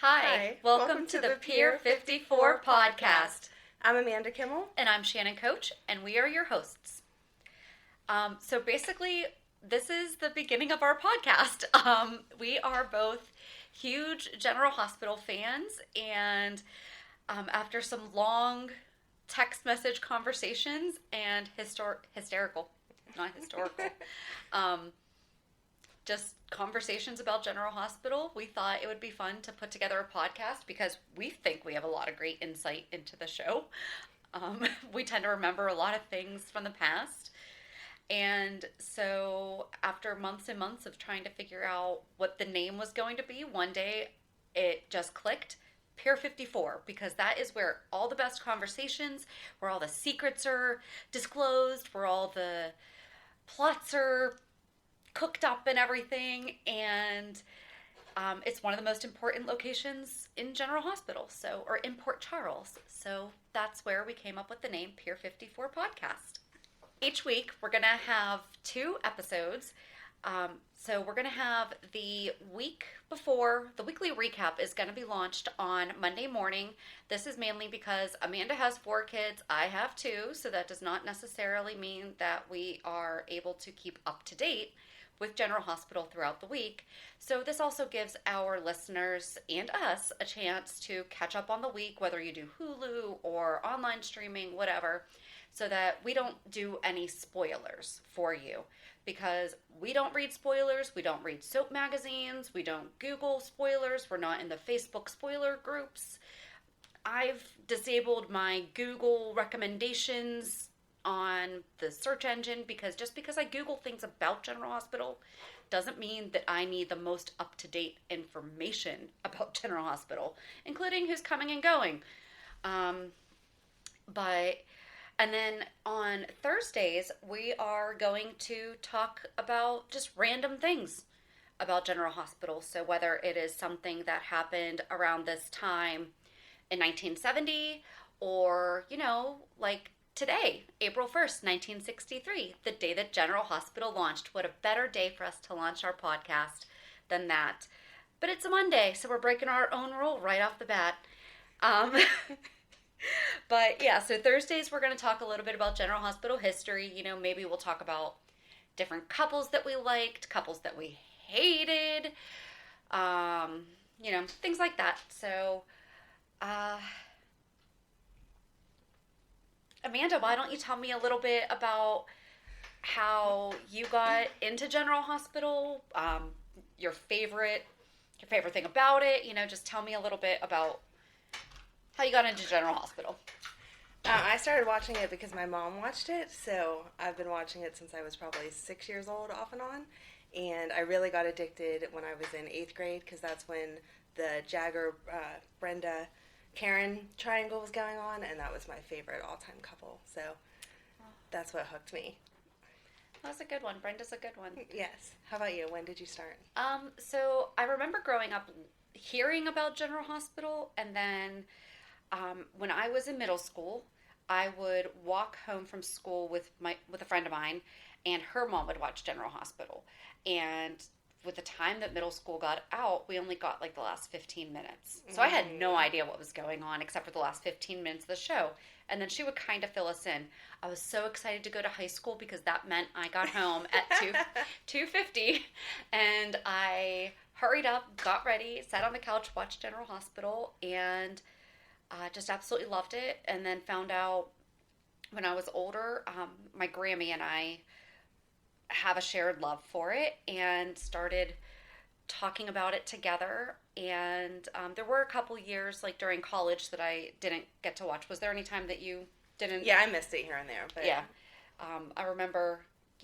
Hi, welcome to the Pier 54 podcast. I'm Amanda Kimmel. And I'm Shannon Coach, and we are your hosts. So basically, this is the beginning of our podcast. We are both huge General Hospital fans, and after some long text message conversations and hysterical, not historical, just conversations about General Hospital, we thought it would be fun to put together a podcast because we think we have a lot of great insight into the show. We tend to remember a lot of things from the past. And so after months and months of trying to figure out what the name was going to be, one day it just clicked. Pier 54, because that is where all the best conversations, where all the secrets are disclosed, where all the plots are cooked up and everything, and it's one of the most important locations in General Hospital, or in Port Charles. So that's where we came up with the name Pier 54 Podcast. Each week we're going to have 2 episodes. So we're going to have the week before, the weekly recap is going to be launched on Monday morning. This is mainly because Amanda has 4 kids, I have 2, so that does not necessarily mean that we are able to keep up to date with General Hospital throughout the week. So this also gives our listeners and us a chance to catch up on the week, whether you do Hulu or online streaming, whatever, so that we don't do any spoilers for you. Because we don't read spoilers, we don't read soap magazines, we don't Google spoilers, we're not in the Facebook spoiler groups. I've disabled my Google recommendations on the search engine because just because I Google things about General Hospital doesn't mean that I need the most up-to-date information about General Hospital, including who's coming and going. And then on Thursdays, we are going to talk about just random things about General Hospital. So whether it is something that happened around this time in 1970 or, like today, April 1st, 1963, the day that General Hospital launched. What a better day for us to launch our podcast than that. But it's a Monday, so we're breaking our own rule right off the bat. But yeah, so Thursdays we're going to talk a little bit about General Hospital history. Maybe we'll talk about different couples that we liked, couples that we hated, things like that. So, Amanda, why don't you tell me a little bit about how you got into General Hospital, your favorite thing about it, just tell me a little bit about how you got into General Hospital. I started watching it because my mom watched it, so I've been watching it since I was probably 6 years old off and on, and I really got addicted when I was in 8th grade because that's when the Jagger, Brenda, Karen triangle was going on, and that was my favorite all-time couple, so that's what hooked me. That's a good one. Brenda's a good one. Yes. How about you? When did you start? So I remember growing up hearing about General Hospital, and then when I was in middle school, I would walk home from school with a friend of mine, and her mom would watch General Hospital. And with the time that middle school got out, we only got like the last 15 minutes. So I had no idea what was going on except for the last 15 minutes of the show. And then she would kind of fill us in. I was so excited to go to high school because that meant I got home at 2:50, and I hurried up, got ready, sat on the couch, watched General Hospital, and just absolutely loved it. And then found out when I was older, my Grammy and I have a shared love for it and started talking about it together. And there were a couple years, like during college, that I didn't get to watch. Was there any time that you didn't? Yeah, I missed it here and there. But yeah. I remember,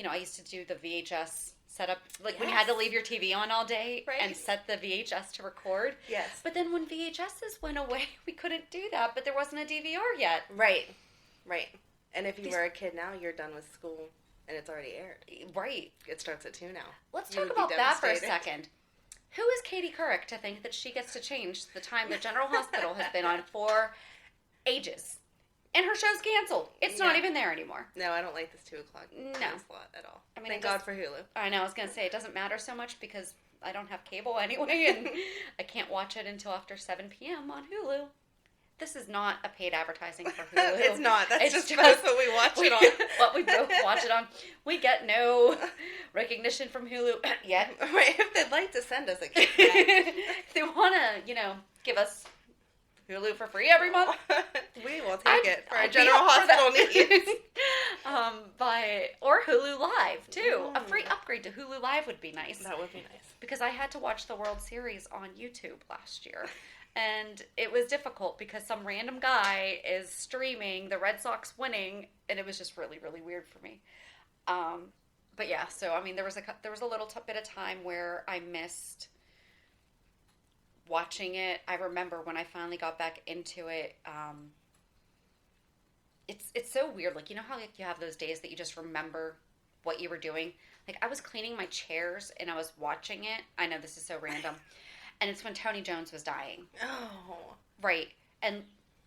I used to do the VHS setup, like when you had to leave your TV on all day and set the VHS to record. Yes. But then when VHSs went away, we couldn't do that, but there wasn't a DVR yet. Right. And if you were a kid now, you're done with school and it's already aired. Right. It starts at 2 now. Let's talk about that for a second. Who is Katie Couric to think that she gets to change the time that General Hospital has been on for ages? And her show's canceled. It's not even there anymore. No, I don't like this 2 o'clock no. slot at all. I mean, Thank God for Hulu. I know. I was going to say, it doesn't matter so much because I don't have cable anyway, and I can't watch it until after 7 p.m. on Hulu. This is not a paid advertising for Hulu. It's not. That's It's just what we watch it on. What we both watch it on. We get no recognition from Hulu yet. Right, if they'd like to send us a kickback. If they want to, give us Hulu for free every month, we will take it for our I'd general hospital needs. Or Hulu Live too. A free upgrade to Hulu Live would be nice. That would be nice. Because I had to watch the World Series on YouTube last year. And it was difficult because some random guy is streaming the Red Sox winning, and it was just really, really weird for me. But yeah, so I mean, there was a little bit of time where I missed watching it. I remember when I finally got back into it. It's so weird. Like, you know how you have those days that you just remember what you were doing? Like, I was cleaning my chairs and I was watching it. I know this is so random. And it's when Tony Jones was dying. Oh. Right. And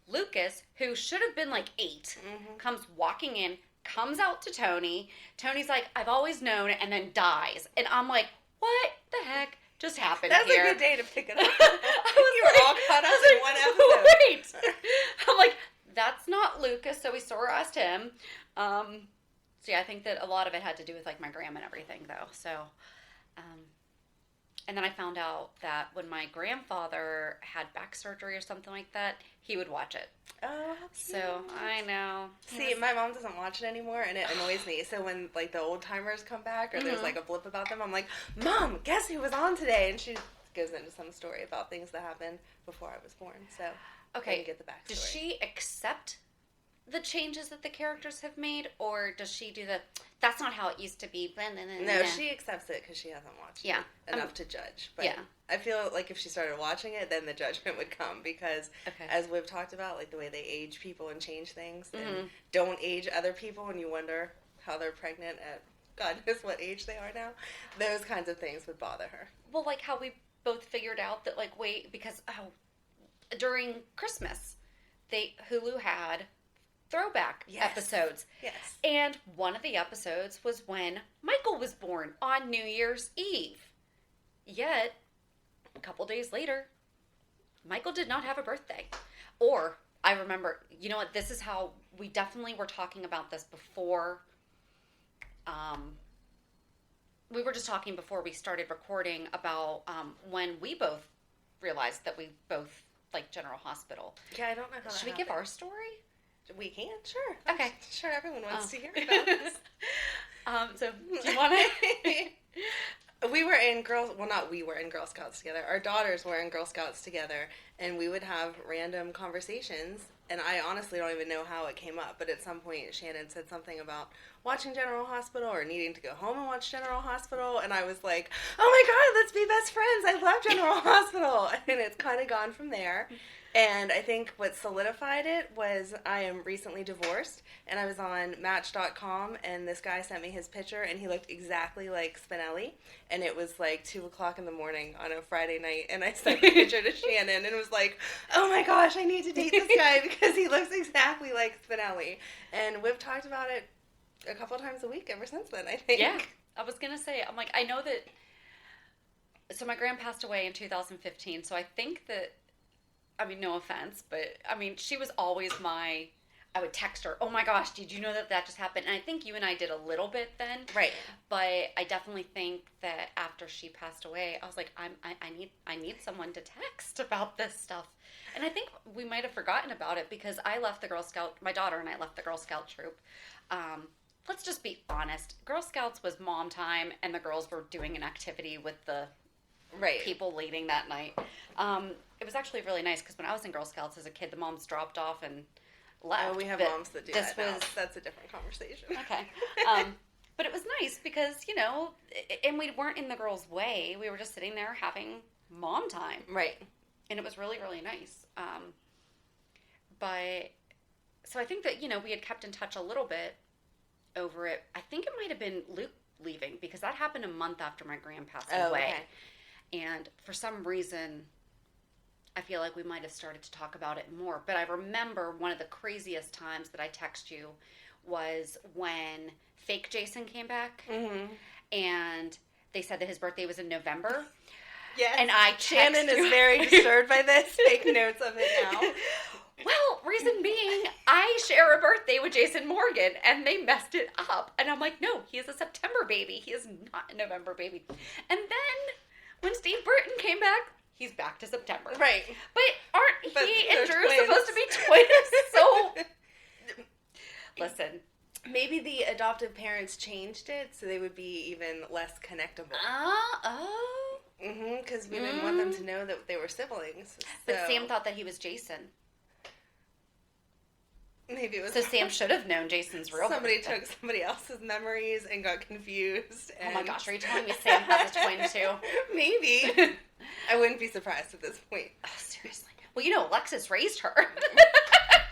Lucas, who should have been like 8, comes walking in, comes out to Tony. Tony's like, I've always known, and then dies. And I'm like, what the heck just happened That's here? That's a good day to pick it up. You were all caught up in one episode. Right. I'm like, that's not Lucas, so we sore asked him. So yeah, I think that a lot of it had to do with like my grandma and everything, though. So, and then I found out that when my grandfather had back surgery or something like that, he would watch it. Oh, so I know. See, my mom doesn't watch it anymore, and it annoys me. So when like the old timers come back, or there's like a blip about them, I'm like, Mom, guess who was on today? And she goes into some story about things that happened before I was born. So okay, I didn't get the backstory. Does she accept the changes that the characters have made, or does she do that's not how it used to be? Blah, blah, blah, no, blah. she accepts it because she hasn't watched it enough to judge. But yeah. I feel like if she started watching it, then the judgment would come because, as we've talked about, like the way they age people and change things and don't age other people, and you wonder how they're pregnant at God knows what age they are now, those kinds of things would bother her. Well, like how we both figured out that, like, wait, because during Christmas, Hulu had throwback episodes. Yes. And one of the episodes was when Michael was born on New Year's Eve. Yet, a couple days later, Michael did not have a birthday. Or, I remember, you know what, this is how we definitely were talking about this before. We were just talking before we started recording about when we both realized that we both like General Hospital. Yeah, I don't know how that Should we give our story? We can, sure. Okay. I'm sure everyone wants to hear about this. So, do you want to? We were in not we were in Girl Scouts together. Our daughters were in Girl Scouts together, and we would have random conversations, and I honestly don't even know how it came up, but at some point Shannon said something about watching General Hospital or needing to go home and watch General Hospital, and I was like, oh my God, let's be best friends. I love General Hospital. And it's kind of gone from there. And I think what solidified it was I am recently divorced, and I was on Match.com, and this guy sent me his picture, and he looked exactly like Spinelli, and it was like 2 o'clock in the morning on a Friday night, and I sent the picture to Shannon, and was like, oh my gosh, I need to date this guy because he looks exactly like Spinelli. And we've talked about it a couple times a week ever since then, I think. Yeah, I was going to say, I'm like, I know that, so my grand passed away in 2015, so I think that, I mean, no offense, but, I mean, she was always I would text her, oh my gosh, did you know that just happened? And I think you and I did a little bit then. Right. But I definitely think that after she passed away, I was like, I need someone to text about this stuff. And I think we might have forgotten about it because I left the Girl Scout, my daughter and I left the Girl Scout troop. Let's just be honest. Girl Scouts was mom time, and the girls were doing an activity with the people leading that night. It was actually really nice because when I was in Girl Scouts as a kid, the moms dropped off and left. Oh, we have moms that do that now. That's a different conversation. Okay. But it was nice because, and we weren't in the girls' way. We were just sitting there having mom time. Right. And it was really, really nice. But, so I think that, we had kept in touch a little bit over it. I think it might have been Luke leaving because that happened a month after my grand passed away. Okay. And for some reason, I feel like we might have started to talk about it more. But I remember one of the craziest times that I text you was when fake Jason came back. Mm-hmm. And they said that his birthday was in November. Yes. And I Shannon is very disturbed by this. Take notes of it now. Well, reason being, I share a birthday with Jason Morgan, and they messed it up. And I'm like, no, he is a September baby. He is not a November baby. And then when Steve Burton came back, he's back to September. Right. But aren't But he and they're Drew twins. supposed to be twins? So, listen. Maybe the adoptive parents changed it so they would be even less connectable. Oh. Because we didn't want them to know that they were siblings. But so Sam thought that he was Jason. maybe it was. So Sam should have known Jason's real Somebody birthday. took somebody else's memories and got confused. Oh And... my gosh, are you telling me Sam has a twin too? Maybe. I wouldn't be surprised at this point. Oh, seriously. Well, you know, Alexis raised her.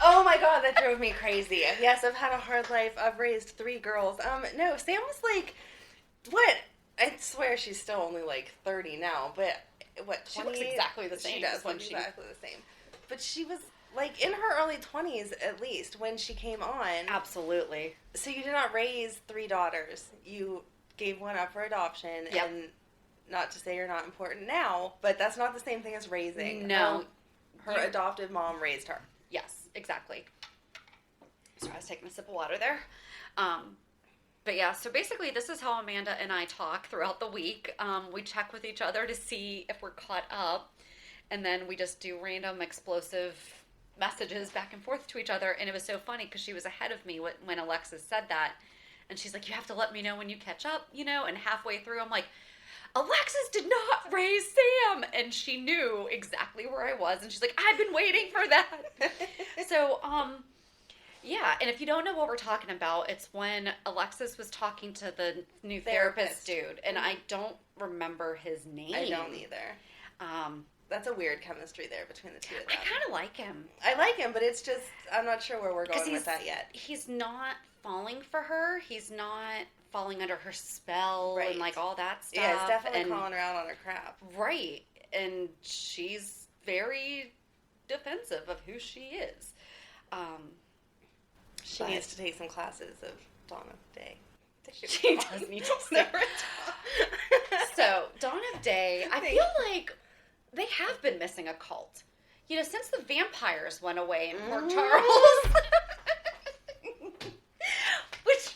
Oh my god, that drove me crazy. Yes, I've had a hard life. I've raised 3 girls. No, Sam was like, what? I swear she's still only like 30 now, but what? She looks exactly the same She does as when look she- exactly the same. But she was like in her early 20s at least when she came on. Absolutely. So you did not raise 3 daughters. You gave one up for adoption, Yep. and not to say you're not important now, but that's not the same thing as raising. No. Her adoptive mom raised her. Yes, exactly. So I was taking a sip of water there. But yeah, so basically this is how Amanda and I talk throughout the week. We check with each other to see if we're caught up. And then we just do random explosive messages back and forth to each other. And it was so funny because she was ahead of me when Alexis said that. And she's like, you have to let me know when you catch up, you know? And halfway through, I'm like, Alexis did not raise Sam. And she knew exactly where I was. And she's like, I've been waiting for that. So, yeah. And if you don't know what we're talking about, it's when Alexis was talking to the new therapist dude. And I don't remember his name. I don't either. That's a weird chemistry there between the two of I them. kind of like him. I like him, but it's just, I'm not sure where we're going he's- with that yet. He's not falling for her. He's not falling under her spell Right. and like all that stuff. Yeah, it's definitely and, calling her out on her crap. Right. And she's very defensive of who she is. She But- needs to take some classes of Dawn of Day. She does need to sit. So, Dawn of Day, I feel like they have been missing a cult. You know, since the vampires went away in Port Charles. Which,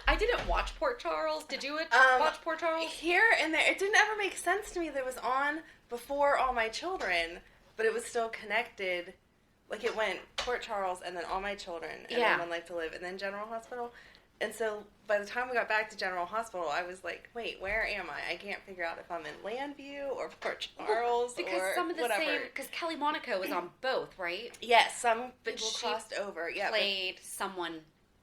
I didn't watch Port Charles. Did you watch Port Charles? Here and there, it didn't ever make sense to me that it was on before All My Children, but it was still connected. Like it went Port Charles and then All My Children and Yeah. then One Life to Live and then General Hospital. And so by the time we got back to General Hospital, I was like, wait, where am I? I can't figure out if I'm in Landview or Port Charles Because or some of the whatever. same, because Kelly Monaco was on both, right? Yes, some But people she crossed over. Yeah, but- Played someone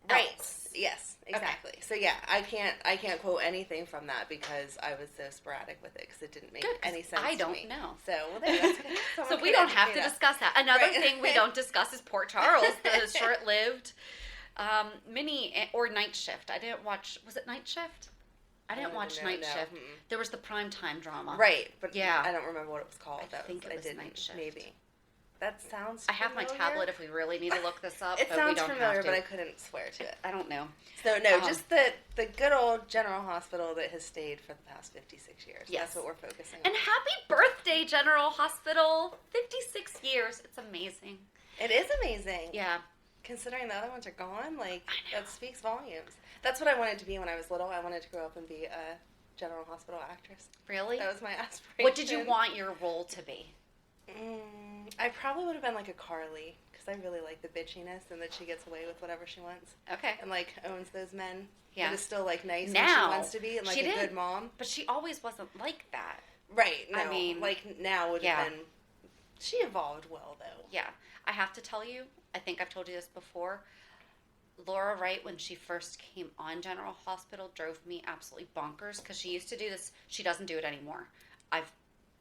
right. else. Yes, exactly. So yeah, I can't quote anything from that because I was so sporadic with it because it didn't make Good, 'cause any sense. I to don't me. know. So well, there, that's good. So Someone we can don't have to educate us. discuss that. Another Right. thing we don't discuss is Port Charles, the short-lived mini or night shift. I didn't watch. Was it night shift? I didn't watch night shift. Mm-mm. There was the primetime drama. Right, but Yeah. I don't remember what it was called. I think it was didn't. Night Shift. Maybe. That sounds. I have my familiar. tablet if we really need to look this up, It but we sounds don't familiar, have to. but I couldn't swear to it. I don't know. So no, Um, just the good old General Hospital that has stayed for the past 56 years. Yes. That's what we're focusing on. And happy birthday, General Hospital! 56 years. It's amazing. It is amazing. Yeah. Considering the other ones are gone, like, I know. that speaks volumes. That's what I wanted to be when I was little. I wanted to grow up and be a General Hospital actress. Really? That was my aspiration. What did you want your role to be? I probably would have been like a Carly, because I really like the bitchiness and that she gets away with whatever she wants. Okay. And, like, owns those men. Yeah. But is still, like, nice when Now, she wants to be and, like, she a did. good mom. But she always wasn't like that. Right. No, I mean, like, now would yeah. have been... She evolved well, though. Yeah. I have to tell you, I think I've told you this before. Laura Wright, when she first came on General Hospital, drove me absolutely bonkers because she used to do this. She doesn't do it anymore. I've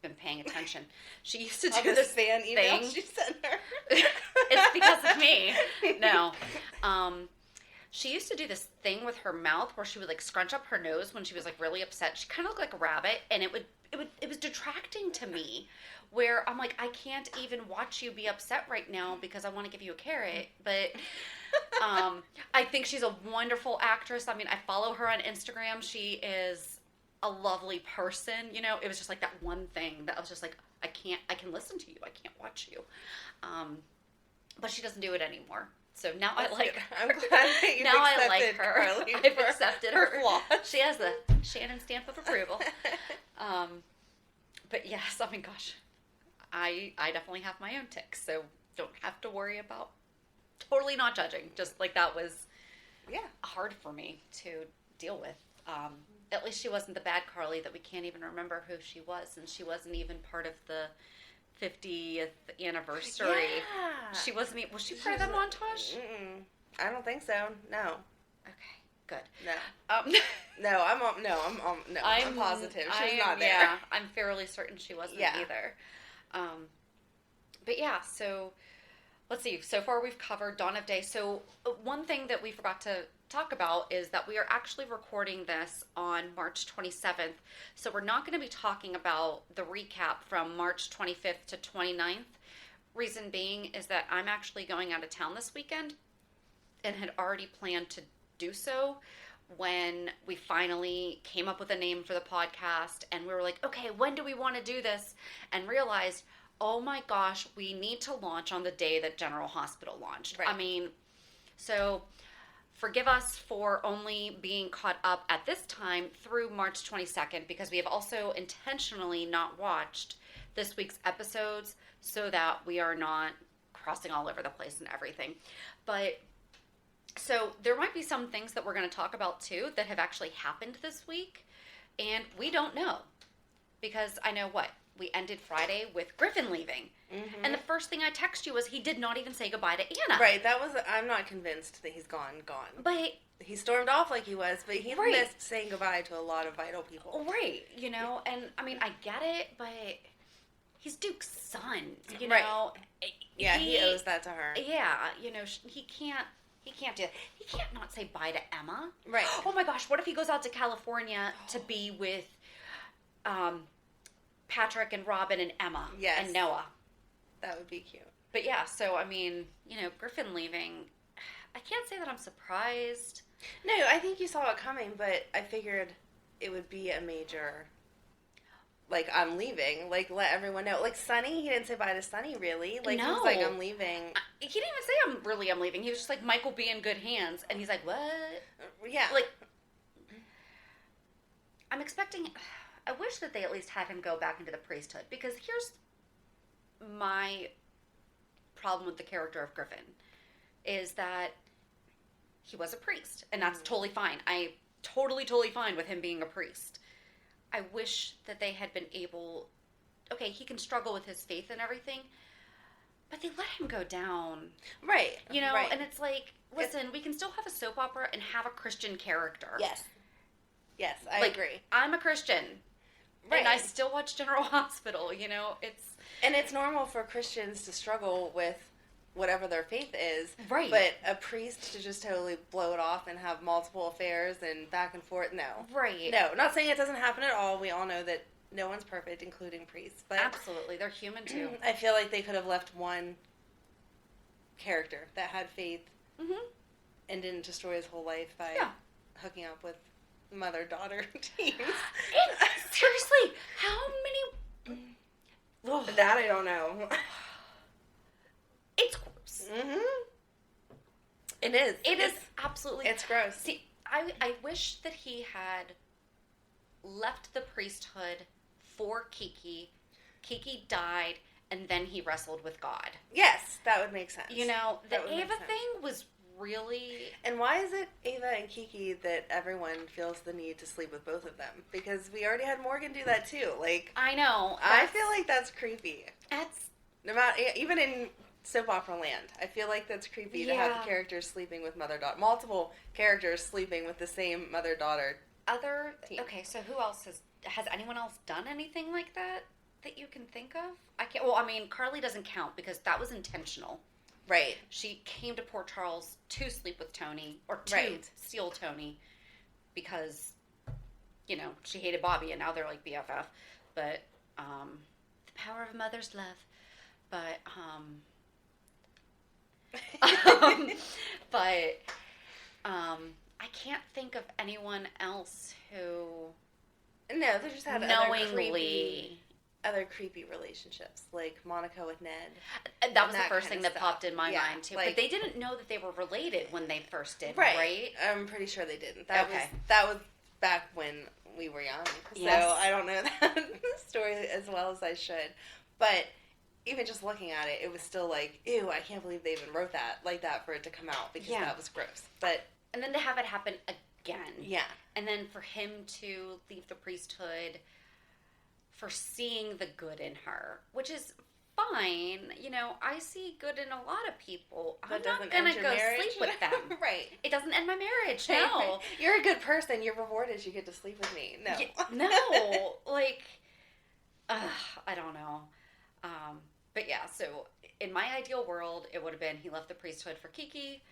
been paying attention. She used to All do this this fan email thing. she sent her. It's because of me. No. She used to do this thing with her mouth where she would like scrunch up her nose when she was like really upset. She kind of looked like a rabbit, and it was detracting to me. Where I'm like, I can't even watch you be upset right now because I want to give you a carrot. But I think she's a wonderful actress. I mean, I follow her on Instagram. She is a lovely person, you know. It was just like that one thing that I was just like, I can listen to you, I can't watch you. But she doesn't do it anymore. So now That's I like good. her. I'm glad that you've Now I like accepted her. Carly I've for accepted her her. flaws. She has the Shannon stamp of approval. But yes, I mean, gosh, I definitely have my own ticks, so don't have to worry about totally not judging. Just like that was Yeah. hard for me to deal with. At least she wasn't the bad Carly that we can't even remember who she was, and she wasn't even part of the 50th anniversary. Yeah. She wasn't. Was she part of that montage? Mm-mm. I don't think so. No. Okay, good. No. Um, I'm positive she's not there. Yeah, I'm fairly certain she wasn't Yeah. either. But yeah, so let's see. So far, we've covered Dawn of Day. So one thing that we forgot to talk about is that we are actually recording this on March 27th. So we're not going to be talking about the recap from March 25th to 29th. Reason being is that I'm actually going out of town this weekend and had already planned to do so when we finally came up with a name for the podcast, and we were like, okay, when do we want to do this? And realized, oh my gosh, we need to launch on the day that General Hospital launched. Right. I mean, so forgive us for only being caught up at this time through March 22nd, because we have also intentionally not watched this week's episodes so that we are not crossing all over the place and everything. But so there might be some things that we're going to talk about too that have actually happened this week, and we don't know, because I know what we ended Friday with Griffin leaving, and the first thing I text you was he did not even say goodbye to Anna. Right. I'm not convinced that he's gone. But He stormed off like he was, but he Right. missed saying goodbye to a lot of vital people. right, you know, and I mean I get it, but he's Duke's son, you Right. know. Yeah, he owes that to her. Yeah, you know, he can't. He can't do that. He can't not say bye to Emma. Right. Oh my gosh, what if he goes out to California to be with Patrick and Robin and Emma Yes. and Noah? That would be cute. But yeah, so I mean, you know, Griffin leaving, I can't say that I'm surprised. No, I think you saw it coming, but I figured it would be a major, like, I'm leaving. Like, let everyone know. Like, Sonny, he didn't say bye to Sonny, really. Like, he was like, I'm leaving. He didn't even say I'm leaving. He was just like, Mike will be in good hands. And he's like, what? Yeah. Like, I'm expecting, I wish that they at least had him go back into the priesthood, because here's my problem with the character of Griffin, is that he was a priest, and that's totally fine. I totally fine with him being a priest. I wish that they had been able, okay, he can struggle with his faith and everything, but they let him go down. Right. You know, right. and it's like, listen, we can still have a soap opera and have a Christian character. Yes. Yes, I Like, agree. I'm a Christian. Right. And I still watch General Hospital, you know, And it's normal for Christians to struggle with whatever their faith is. Right. But a priest to just totally blow it off and have multiple affairs and back and forth, no. Right. No, not saying it doesn't happen at all. We all know that no one's perfect, including priests. But Absolutely. They're human too. I feel like they could have left one character that had faith and didn't destroy his whole life by hooking up with mother-daughter teams. Seriously, how many... That I don't know. It's gross. It is. It is absolutely... It's gross. See, I wish that he had left the priesthood for Kiki. Kiki died, and then he wrestled with God. Yes, that would make sense. You know, the That would make Ava sense. thing was really... And why is it Ava and Kiki that everyone feels the need to sleep with both of them? Because we already had Morgan do that too. Like, I know. I feel like that's creepy. That's... No matter, even in soap opera land, I feel like that's creepy to have Yeah. characters sleeping with mother-daughter. Multiple characters sleeping with the same mother-daughter. Other... Team. Okay, so who else has anyone else done anything like that you can think of? I can't... Well, I mean, Carly doesn't count because that was intentional. Right. She came to Port Charles to sleep with Tony, or to Right. steal Tony, because, you know, she hated Bobby, and now they're like BFF. But, the power of a mother's love. But, I can't think of anyone else who No, they just had knowingly. other creepy relationships, like Monica with Ned. And that was the that first kind thing of that stuff. popped in my Yeah, mind too. like- But they didn't know that they were related when they first did, Right. right? I'm pretty sure they didn't. That Okay. was back when we were young. So Yes. I don't know that story as well as I should. But even just looking at it, it was still like, ew, I can't believe they even wrote that like that for it to come out, because Yeah. that was gross. But And then to have it happen again. yeah. And then for him to leave the priesthood for seeing the good in her, which is fine. You know, I see good in a lot of people. I'm That not doesn't going end to your go marriage. sleep with them. Right. It doesn't end my marriage. Right, No. right. You're a good person. Your reward is you get to sleep with me. No. No. Like, I don't know. But yeah, so in my ideal world, it would have been he left the priesthood for Kiki,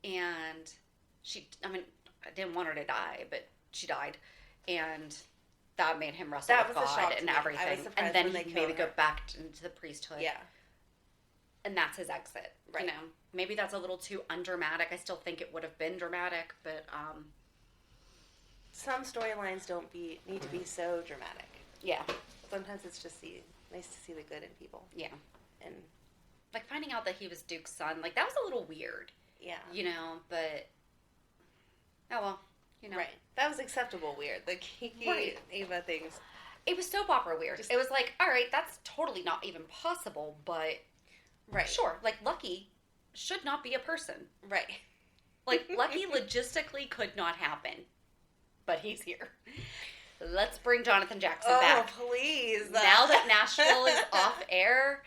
and I didn't want her to die, but she died, and that made him wrestle That with was a God shock to and me. I was everything, surprised and then when they he maybe killed go her. back into the priesthood. Yeah. And that's his exit. Right. You know, maybe that's a little too undramatic. I still think it would have been dramatic, but Some storylines don't need to be so dramatic. yeah, Sometimes it's just nice to see the good in people. yeah. And Like finding out that he was Duke's son, like that was a little weird. yeah. You know, but oh well, you know. Right. That was acceptable weird. The Kiki Right. Ava things. It was soap opera weird. It was like, all right, that's totally not even possible, but Right. sure, like Lucky should not be a person. Right. Like Lucky logistically could not happen, but he's here. Let's bring Jonathan Jackson back. Please. Now that Nashville is off air,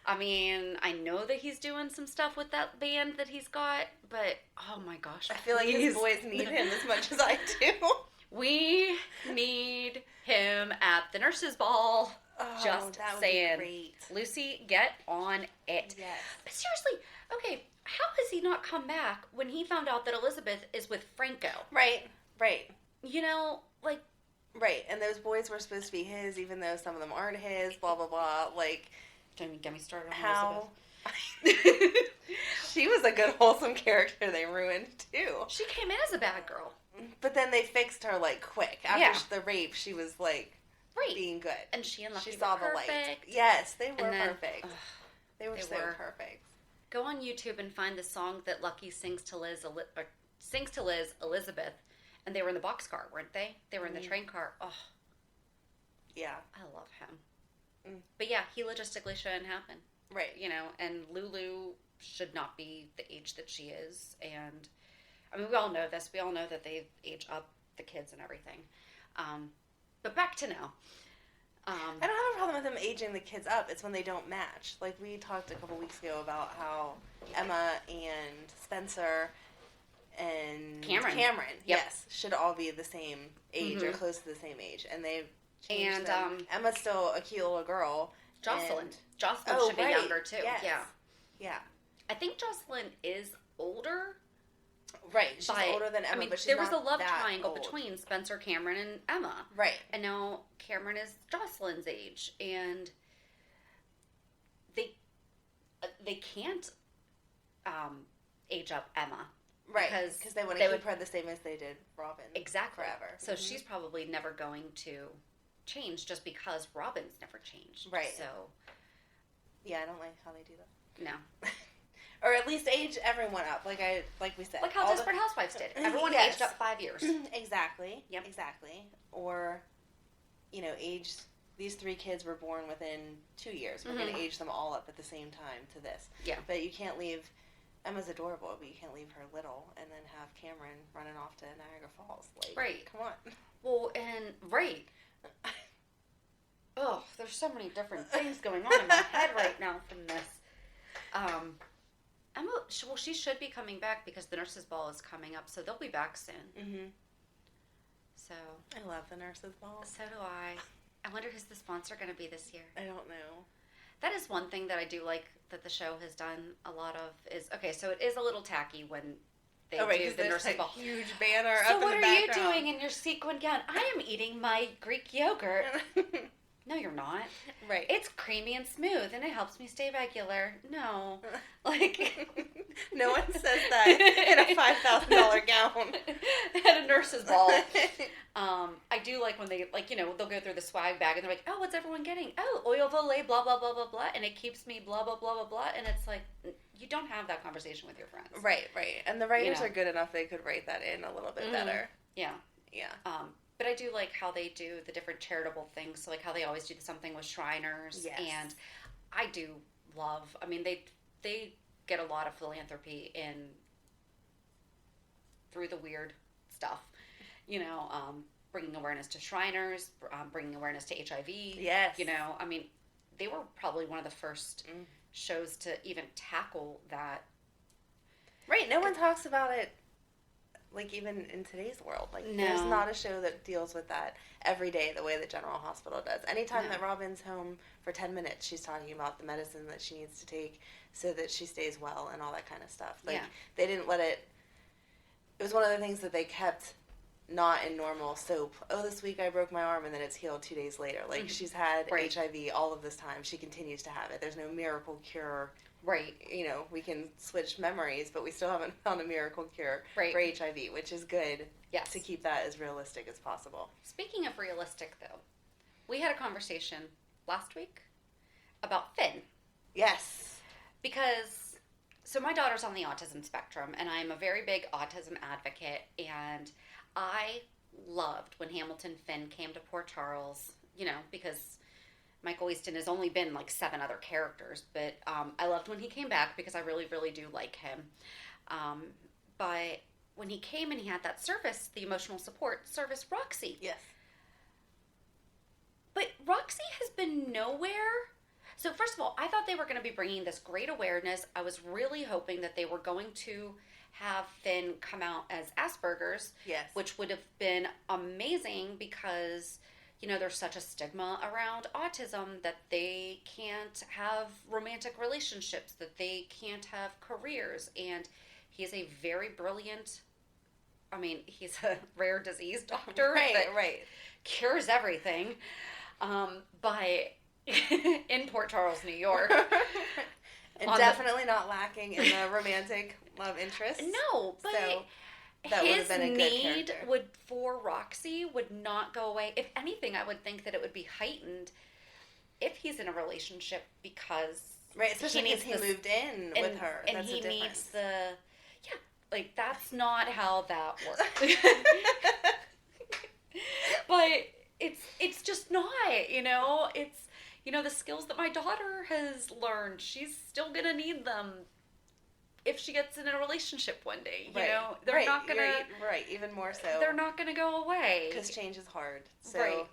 I mean, I know that he's doing some stuff with that band that he's got, but oh my gosh. I feel like please. his boys need him as much as I do. We need him at the nurses' ball. Oh, Just that would saying. be great. Lucy, get on it. Yes. But seriously, okay, how has he not come back when he found out that Elizabeth is with Franco? Right. Right. You know, like, Right. And those boys were supposed to be his, even though some of them aren't his. Blah blah blah. Like get me started on how. Elizabeth. She was a good wholesome character they ruined too. She came in as a bad girl. But then they fixed her like quick after Yeah. the rape. She was like Right. being good. And she and Lucky She were saw the perfect. light. Yes, they were And then, perfect. ugh, They were they so were. perfect. go on YouTube and find the song that Lucky sings to Liz, Elizabeth, and they were in the boxcar, weren't they? They were in the train car. Oh, Yeah. I love him. Mm. But yeah, he logistically shouldn't happen. Right. You know, and Lulu should not be the age that she is. And I mean, we all know this. We all know that they age up the kids and everything. But back to now. I don't have a problem with them aging the kids up. It's when they don't match. Like we talked a couple weeks ago about how Emma and Spencer and Cameron. Yep. yes, should all be the same age or Mhm. close to the same age, and they've changed And, them. Emma's still a cute little girl. Jocelyn. and- Jocelyn Oh, should be right. younger too. Yes. Yeah. Yeah, I think Jocelyn is older. right. She's But, older than Emma, I mean, but she's there was a not love that triangle old. between Spencer, Cameron, and Emma. Right. And now Cameron is Jocelyn's age, and they can't age up Emma. Right, Because because they want they to keep would- her the same as they did Robin. Exactly. Forever. So Mhm. she's probably never going to change just because Robin's never changed. Right. So, Yeah, I don't like how they do that. no. Or at least age everyone up, like we said. Like how All the- Desperate Housewives did. Everyone Yes. aged up 5 years. Exactly. Yep. Exactly. Or, age. These 3 kids were born within 2 years. We're going Mhm. to age them all up at the same time to this. Yeah. But you can't leave. Emma's adorable, but you can't leave her little and then have Cameron running off to Niagara Falls. Like, Right. Come on. Well, and right. Oh, there's so many different things going on in my head right now from this. Emma, she should be coming back because the nurses' ball is coming up, so they'll be back soon. Mhm. So, I love the nurses' ball. so do I. I wonder who's the sponsor going to be this year. I don't know. That is one thing that I do like that the show has done a lot of is, okay, so it is a little tacky when they Oh, right, do 'cause the there's nurses' that ball. huge banner So up what in are the you background. doing in your sequin gown? I am eating my Greek yogurt. No, you're not. Right. It's creamy and smooth, and it helps me stay regular. No, like No one says that in a $5,000 gown. at a nurse's ball. I do like when they they'll go through the swag bag and they're like, oh, what's everyone getting? Oh, oil volet, blah blah blah blah blah, and it keeps me blah blah blah blah blah, and it's like you don't have that conversation with your friends. Right, right, and the writers are good enough; they could write that in a little bit better. Yeah, yeah. But I do like how they do the different charitable things. So like how they always do something with Shriners, Yes. and I do love. I mean, they get a lot of philanthropy in through the weird stuff. Bringing awareness to Shriners, bringing awareness to HIV. Yes. I mean, they were probably one of the first shows to even tackle that. Right. No one talks about it, like, even in today's world. Like, No. There's not a show that deals with that every day the way that General Hospital does. Anytime that Robin's home for 10 minutes, she's talking about the medicine that she needs to take so that she stays well and all that kind of stuff. Like, they didn't let it... It was one of the things that they kept not in normal soap. Oh, this week I broke my arm and then it's healed 2 days later. Like, she's had HIV all of this time. She continues to have it. There's no miracle cure. Right. We can switch memories, but we still haven't found a miracle cure for HIV, which is good to keep that as realistic as possible. Speaking of realistic, though, we had a conversation last week about Finn. Yes. Because, so my daughter's on the autism spectrum, and I'm a very big autism advocate, and I loved when Hamilton Finn came to Port Charles, because Michael Easton has only been like 7 other characters, but I loved when he came back because I really, really do like him. But when he came and he had that service, the emotional support service, Roxy. Yes. But Roxy has been nowhere. So first of all, I thought they were going to be bringing this great awareness. I was really hoping that they were going to have Finn come out as Asperger's, yes, which would have been amazing because, there's such a stigma around autism that they can't have romantic relationships, that they can't have careers, and he's a very brilliant, he's a rare disease doctor that cures everything, but in Port Charles, New York. And definitely not lacking in the romantic love interest. No, but so that would have been a good need character. for Roxy would not go away. If anything, I would think that it would be heightened if he's in a relationship because especially because he moved in with her. And that's he a difference. needs that's not how that works. But it's just not, it's the skills that my daughter has learned, she's still gonna need them if she gets in a relationship one day. They're not gonna even more so. They're not gonna go away because change is hard. So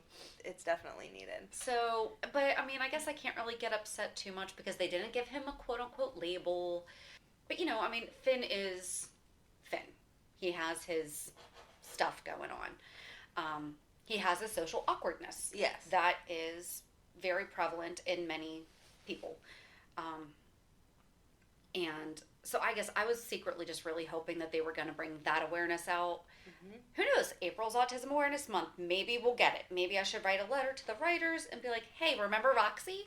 it's definitely needed. So, but I guess I can't really get upset too much because they didn't give him a quote unquote label. But Finn is Finn. He has his stuff going on. He has a social awkwardness. Yes, that is very prevalent in many people. And so I guess I was secretly just really hoping that they were going to bring that awareness out. Mm-hmm. Who knows? April's Autism Awareness Month. Maybe we'll get it. Maybe I should write a letter to the writers and be like, hey, remember Roxy?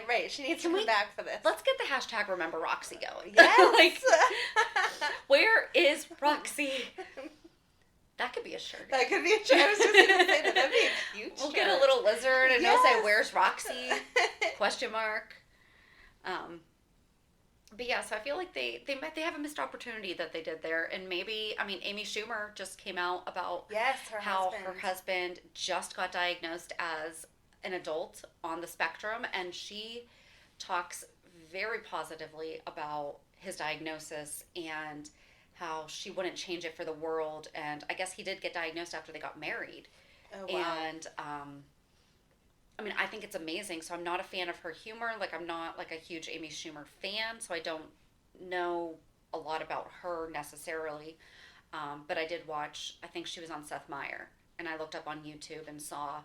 Right. She needs to come back for this. Let's get the hashtag Remember Roxy going. Yes. Where is Roxy? That could be a shirt. That could be a shirt. I was just going to say that'd be a cute We'll shirt. get a little lizard and it'll say, where's Roxy? Question mark. But yeah, so I feel like they have a missed opportunity that they did there. And maybe, Amy Schumer just came out about how her husband just got diagnosed as an adult on the spectrum. And she talks very positively about his diagnosis and how she wouldn't change it for the world. And I guess he did get diagnosed after they got married. Oh, wow. And, I think it's amazing. So I'm not a fan of her humor. Like, I'm not, like, a huge Amy Schumer fan. So I don't know a lot about her necessarily. But I did watch, I think she was on Seth Meyers. And I looked up on YouTube and saw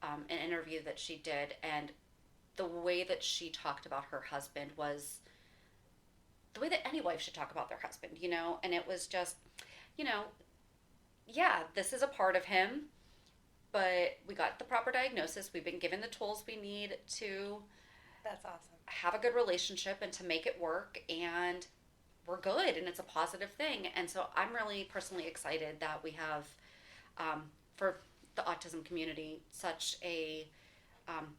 an interview that she did. And the way that she talked about her husband was the way that any wife should talk about their husband, And it was just, yeah, this is a part of him. but we got the proper diagnosis. We've been given the tools we need to That's awesome. have a good relationship and to make it work, and we're good, and it's a positive thing. And so I'm really personally excited that we have, for the autism community, such a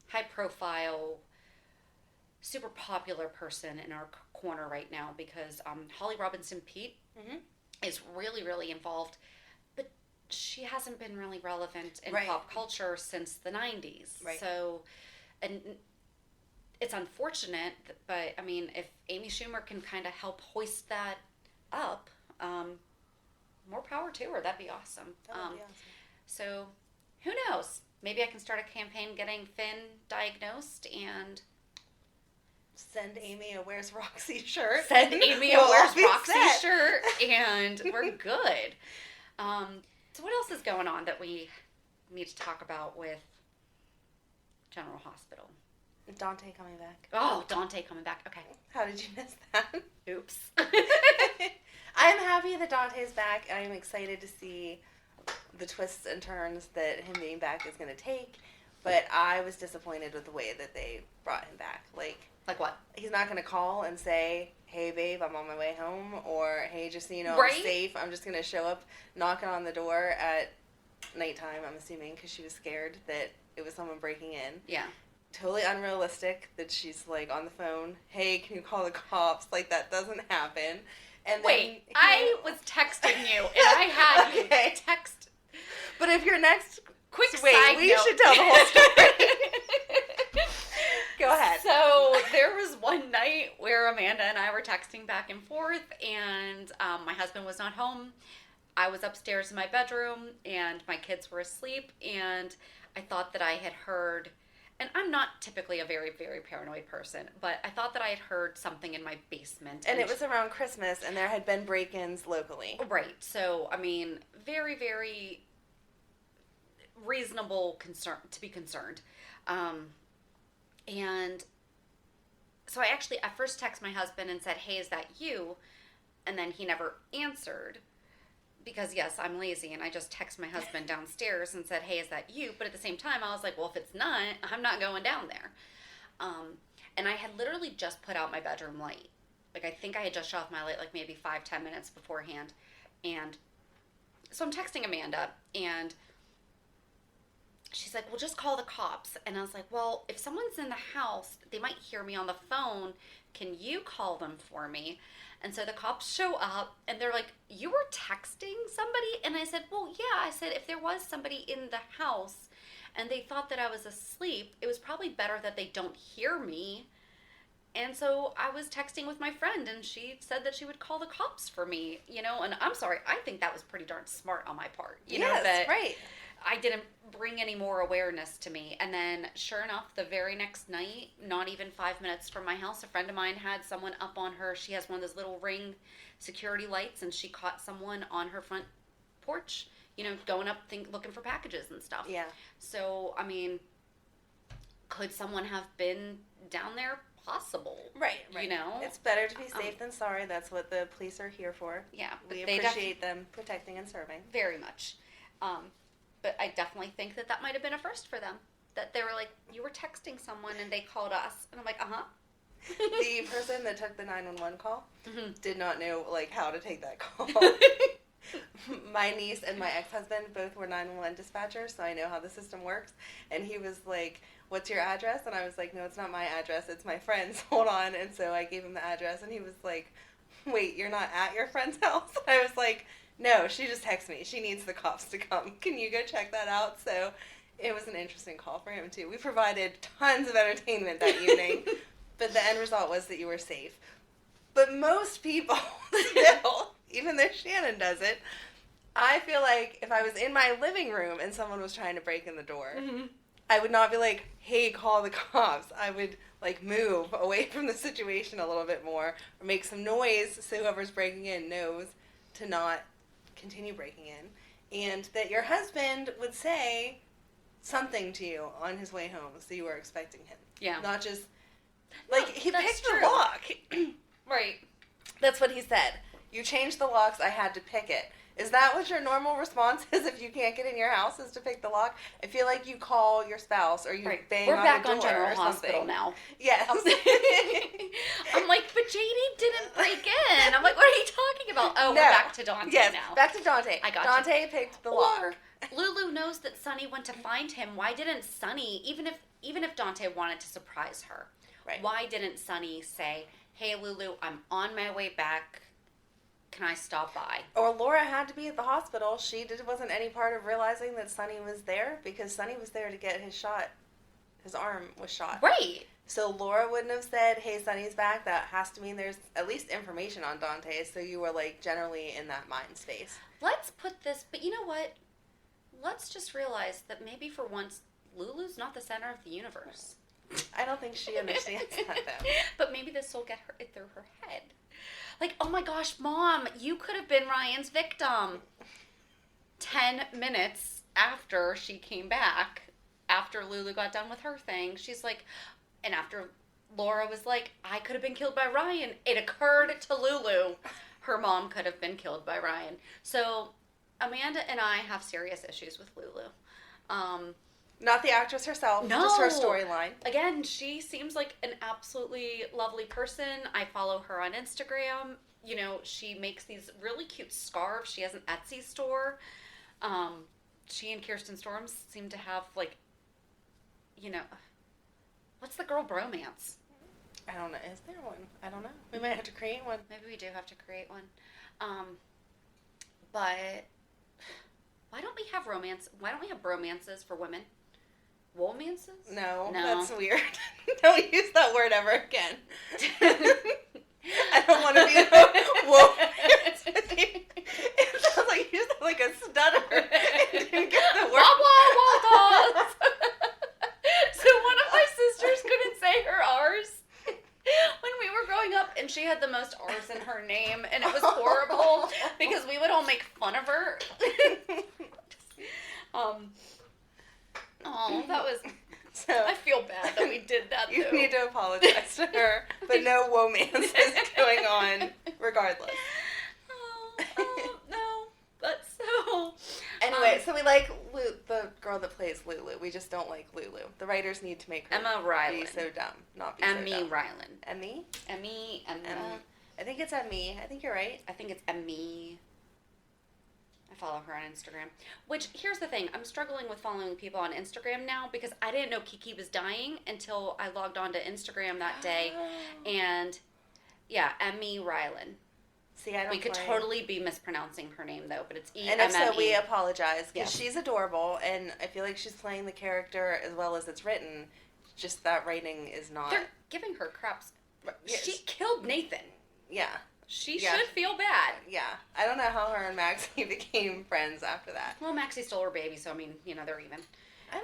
high profile, super popular person in our corner right now, because Holly Robinson Pete is really, really involved, but she hasn't been really relevant in pop culture since the 90s. Right. So, and it's unfortunate, but I mean, if Amy Schumer can kind of help hoist that up, more power to her. That'd be awesome. That would be awesome. So, who knows? Maybe I can start a campaign getting Finn diagnosed and send Amy a Where's Roxy shirt. Send Amy a Where's Roxy shirt, and we're good. So what else is going on that we need to talk about with General Hospital? Dante coming back. Oh, Dante coming back. Okay. How did you miss that? Oops. I'm happy that Dante's back. I'm excited to see the twists and turns that him being back is going to take. But I was disappointed with the way that they brought him back. Like what? He's not going to call and say, hey, babe, I'm on my way home. Or, hey, just so you know, right? I'm safe. I'm just going to show up knocking on the door at nighttime, I'm assuming, because she was scared that it was someone breaking in. Yeah. Totally unrealistic that she's, like, on the phone. Hey, can you call the cops? Like, that doesn't happen. And wait, I was texting you, and I had you text. But if your next... Quick wait, side we note. should tell the whole story. Go ahead. So there was one night where Amanda and I were texting back and forth, and my husband was not home. I was upstairs in my bedroom, and my kids were asleep, and I thought that I had heard, and I'm not typically a very, very paranoid person, but I thought that I had heard something in my basement. And it was around Christmas, and there had been break-ins locally. Right. So, I mean, very, very reasonable concern to be concerned. And so I first texted my husband and said, hey, is that you? And then he never answered because, yes, I'm lazy, and I just text my husband downstairs and said, hey, is that you? But at the same time, I was like, well, if it's not, I'm not going down there. And I had literally just put out my bedroom light. Like, I think I had just shut off my light like maybe 5-10 minutes beforehand. And so I'm texting Amanda, and she's like, well, just call the cops. And I was like, well, if someone's in the house, they might hear me on the phone. Can you call them for me? And so the cops show up, and they're like, you were texting somebody? And I said, well, yeah. I said, if there was somebody in the house and they thought that I was asleep, it was probably better that they don't hear me. And so I was texting with my friend, and she said that she would call the cops for me, you know, and I'm sorry, I think that was pretty darn smart on my part. You know, that right. I didn't bring any more awareness to me. And then, sure enough, the very next night, not even 5 minutes from my house, a friend of mine had someone up on her. She has one of those little Ring security lights, and she caught someone on her front porch, you know, going up looking for packages and stuff. Yeah. So, I mean, could someone have been down there? Possible. Right. You know? It's better to be safe than sorry. That's what the police are here for. Yeah. We appreciate them protecting and serving. Very much. But I definitely think that might have been a first for them. That they were like, you were texting someone and they called us. And I'm like, uh-huh. The person that took the 911 call did not know, like, how to take that call. My niece and my ex-husband both were 911 dispatchers, so I know how the system works. And he was like, what's your address? And I was like, no, it's not my address. It's my friend's. Hold on. And so I gave him the address, and he was like, wait, you're not at your friend's house? I was like, no, she just texted me. She needs the cops to come. Can you go check that out? So it was an interesting call for him, too. We provided tons of entertainment that evening, but the end result was that you were safe. But most people still, even though Shannon does it, I feel like if I was in my living room and someone was trying to break in the door, I would not be like, hey, call the cops. I would, like, move away from the situation a little bit more or make some noise so whoever's breaking in knows to not continue breaking in. And that your husband would say something to you on his way home so you were expecting him. Yeah. Not just, like, he picked true. the lock. Right. That's what he said. You changed the locks, I had to pick it. Is that what your normal response is if you can't get in your house, is to pick the lock? I feel like you call your spouse or you Right. bang We're on back the door on General or Hospital something. now. Yes. I'm like, but JD didn't break in. I'm like, what are you talking about? Oh, No. we're back to Dante Yes, now. back to Dante. I got Dante picked the lock. Or Lulu knows that Sunny went to find him. Why didn't Sunny, even if Dante wanted to surprise her, Right. why didn't Sunny say, "Hey Lulu, I'm on my way back. Can I stop by?" Or Laura had to be at the hospital. Wasn't any part of realizing that Sonny was there because Sonny was there to get his shot. His arm was shot. Right. So Laura wouldn't have said, "Hey, Sonny's back." That has to mean there's at least information on Dante. So you were like generally in that mind space. Let's put this, but you know what? Let's just realize that maybe for once, Lulu's not the center of the universe. I don't think she understands that though. But maybe this will get her it through her head. Like, oh my gosh, Mom, you could have been Ryan's victim. 10 minutes after she came back, after Lulu got done with her thing, she's like, and after Laura was like, I could have been killed by Ryan. It occurred to Lulu. Her mom could have been killed by Ryan. So Amanda and I have serious issues with Lulu. Not the actress herself, No. just her storyline. Again, she seems like an absolutely lovely person. I follow her on Instagram. You know, she makes these really cute scarves. She has an Etsy store. She and Kirsten Storms seem to have, like, you know, what's the girl bromance? I don't know. Is there one? I don't know. We might have to create one. Maybe we do have to create one. But why don't we have romance? Why don't we have bromances for women? Womances? No, No. that's weird. Don't use that word ever again. I don't want to be the woman. It sounds like you sound like a stutter. And didn't get the word. So one of my sisters couldn't say her R's when we were growing up, and she had the most R's in her name, and it was horrible because we would all make fun of her. Oh, that was. So I feel bad that we did that. you though. need to apologize to her, but no romance is going on regardless. No, but so. Anyway, so we like the girl that plays Lulu. We just don't like Lulu. The writers need to make her Emma be Ryland. so dumb, not be Emmy so dumb. Ryland. Emmy? Emma. I think it's Emmy. I think you're right. I think it's Emmy. I follow her on Instagram. Which, here's the thing. I'm struggling with following people on Instagram now because I didn't know Kiki was dying until I logged on to Instagram that day. And, yeah, Emmy Ryland. See, I don't We could play. totally be mispronouncing her name, though, but it's And if so, we E-M-M-E. apologize because Yes. she's adorable, and I feel like she's playing the character as well as it's written. Just that writing is not. They're giving her craps. Yes. She killed Nathan. Yeah, She Yeah. should feel bad. yeah. I don't know how her and Maxie became friends after that. Well, Maxie stole her baby, so, I mean, you know, they're even. I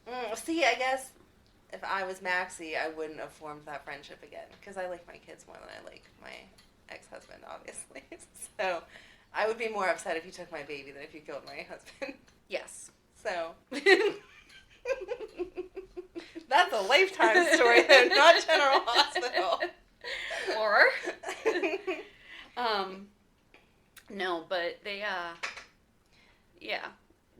don't know. See, I guess if I was Maxie, I wouldn't have formed that friendship again because I like my kids more than I like my ex-husband, obviously. So I would be more upset if you took my baby than if you killed my husband. Yes. So that's a lifetime story, though, not General Hospital. Or, no, but they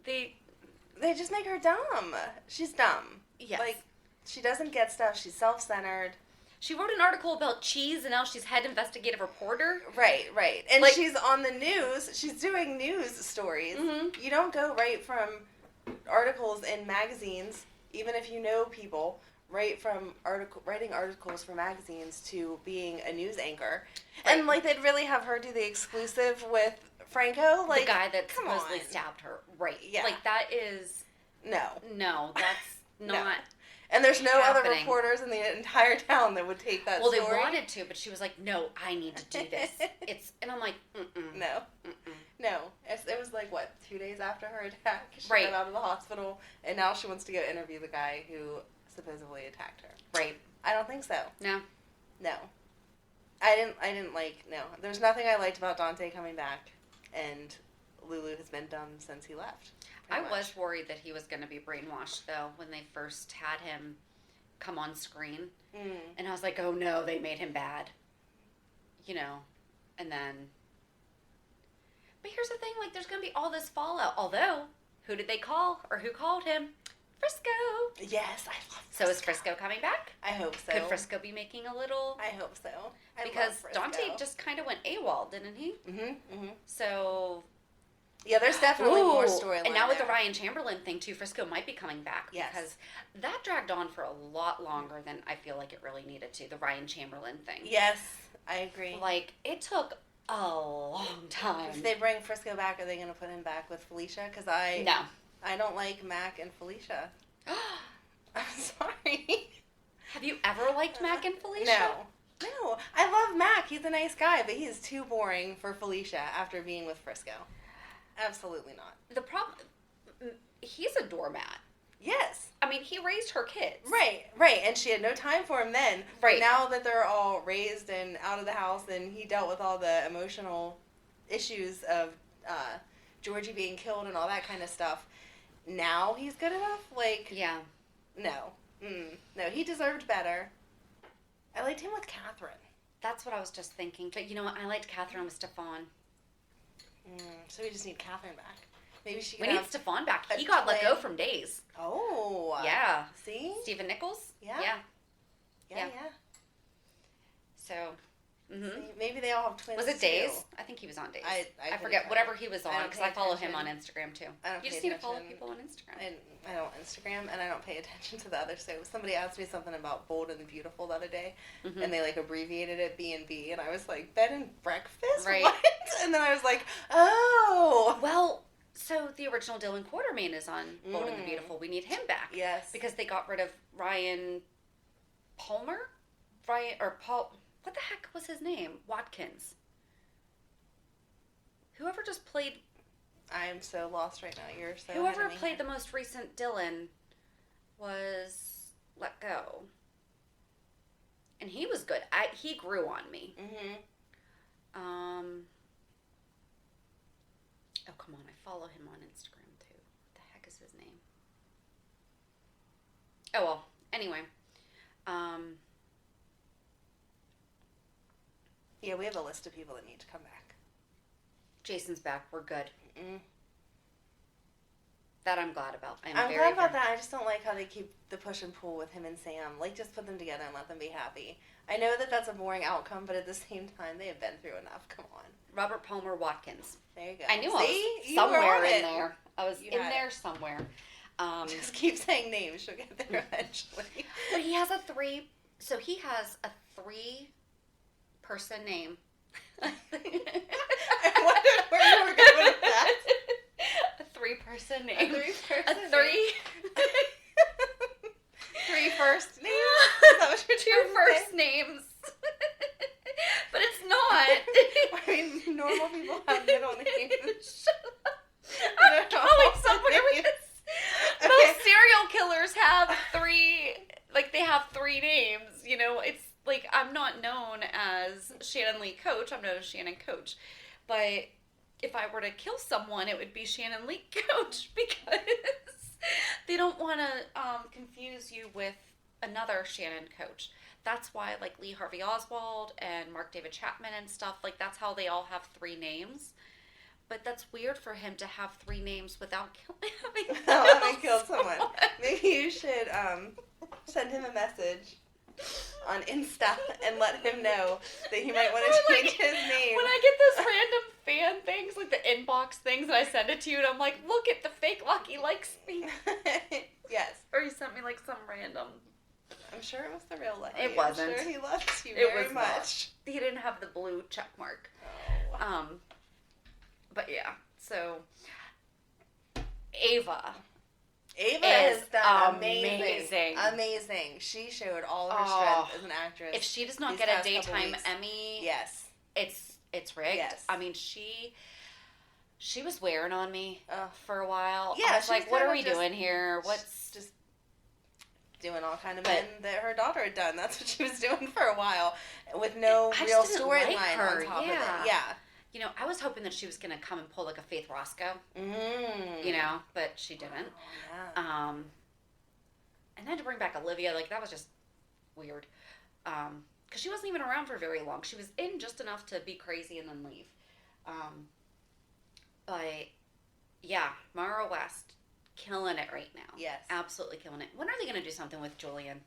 They just make her dumb. She's dumb. yes. Like, she doesn't get stuff. She's self-centered. She wrote an article about cheese, and now she's head investigative reporter. Right. And Like- she's on the news. She's doing news stories. Mhm. You don't go right from articles in magazines, even if you know people, right from writing articles for magazines to being a news anchor. Right. And, like, they'd really have her do the exclusive with Franco. Like, the guy that come supposedly on. stabbed her. Right. Yeah. Like, that is, No. that's No. not. And there's no other Happening. reporters in the entire town that would take that Well, story. they wanted to, but she was like, no, I need to do this. And I'm like, mm-mm. No. Mm-mm. No. It was like, what, 2 days after her attack? She Right. got out of the hospital, and now she wants to go interview the guy who supposedly attacked her. Right. I don't think so. No. No. I didn't like, no. There's nothing I liked about Dante coming back, and Lulu has been dumb since he left. I pretty much. was worried that he was going to be brainwashed, though, when they first had him come on screen. Mm. And I was like, oh no, they made him bad. You know, and then But here's the thing, like, there's going to be all this fallout. Although, who did they call, or who called him? Frisco. Yes, I love Frisco. So is Frisco coming back? I hope so. Could Frisco be making a little... I hope so. Because Dante just kind of went AWOL, didn't he? So... Yeah, there's definitely more storyline. And now with the Ryan Chamberlain thing, too, Frisco might be coming back. Yes. Because that dragged on for a lot longer than I feel like it really needed to, the Ryan Chamberlain thing. Yes, I agree. Like, it took a long time. If they bring Frisco back, are they going to put him back with Felicia? Because I don't like Mac and Felicia. I'm sorry. Have you ever liked Mac and Felicia? No. I love Mac. He's a nice guy, but he is too boring for Felicia after being with Frisco. Absolutely not. The problem, he's a doormat. Yes. I mean, he raised her kids. Right. And she had no time for him then. Right. But now that they're all raised and out of the house and he dealt with all the emotional issues of Georgie being killed and all that kind of stuff, now he's good enough? Like, yeah. No. No, he deserved better. I liked him with Catherine. That's what I was just thinking. But you know what? I liked Catherine with Stefan. So we just need Catherine back. Maybe she can We need Stefan back. He got let go from Days. Oh. Yeah. See? Stephen Nichols? Yeah. Yeah. So, maybe they all have twins. Was it Days? I think he was on Days. I forget. Whatever he was on, because I follow him on Instagram, too. You just need to follow people on Instagram. I don't Instagram, and I don't pay attention to the other shows. Somebody asked me something about Bold and Beautiful the other day, and they, like, abbreviated it B&B, and I was like, bed and breakfast? Right. What? And then I was like, oh. Well, so the original Dylan Quartermain is on Bold and the Beautiful. We need him back. Yes. Because they got rid of Ryan Palmer? Paul... What the heck was his name? Watkins. Whoever just played... I am so lost right now. You're so Whoever played the most recent Dylan was let go. And he was good. He grew on me. Oh, come on. I follow him on Instagram, too. What the heck is his name? Oh, well. Anyway. Yeah, we have a list of people that need to come back. Jason's back. We're good. That I'm glad about. I'm glad about that. I just don't like how they keep the push and pull with him and Sam. Like, just put them together and let them be happy. I know that that's a boring outcome, but at the same time, they have been through enough. Come on. Robert Palmer Watkins. There you go. I knew I was you somewhere in there. I was in there somewhere. Just keep saying names. She'll get there eventually. But he has a 3-person name. I wondered where you were going with that. A 3-person name. A 3-person A 3. 3 first names? Is that what you're 2 first names. But it's not. I mean, normal people have middle names. I'm going somewhere with this. Okay. Most serial killers have 3, like they have 3 names, you know, it's like I'm not known as Shannon Lee Coach, I'm known as Shannon Coach, but if I were to kill someone, it would be Shannon Lee Coach because they don't want to confuse you with another Shannon Coach. That's why like Lee Harvey Oswald and Mark David Chapman and stuff, like that's how they all have 3 names. But that's weird for him to have 3 names without having killed someone. Maybe you should send him a message on Insta and let him know that he might want to change his name. When I get those random fan things, like the inbox things, and I send it to you, and I'm like, look at the fake Lucky likes me. Yes. Or you sent me like some random. I'm sure it was the real Lucky. It wasn't. I'm sure he loves you very much. Not. He didn't have the blue check mark. Oh. But yeah, so Ava is amazing. Amazing. She showed all of her strength as an actress. If she does not get a daytime Emmy, yes, it's rigged. Yes. I mean, she was wearing on me for a while. Yeah, I was like, what are we doing here? What's just doing all kind of men that her daughter had done. That's what she was doing for a while with no real storyline on top of it. Yeah. You know, I was hoping that she was going to come and pull like a Faith Roscoe, you know, but she didn't. Oh, yeah. And then to bring back Olivia, like that was just weird. Because she wasn't even around for very long. She was in just enough to be crazy and then leave. But yeah, Mara West killing it right now. Yes. Absolutely killing it. When are they going to do something with Julian?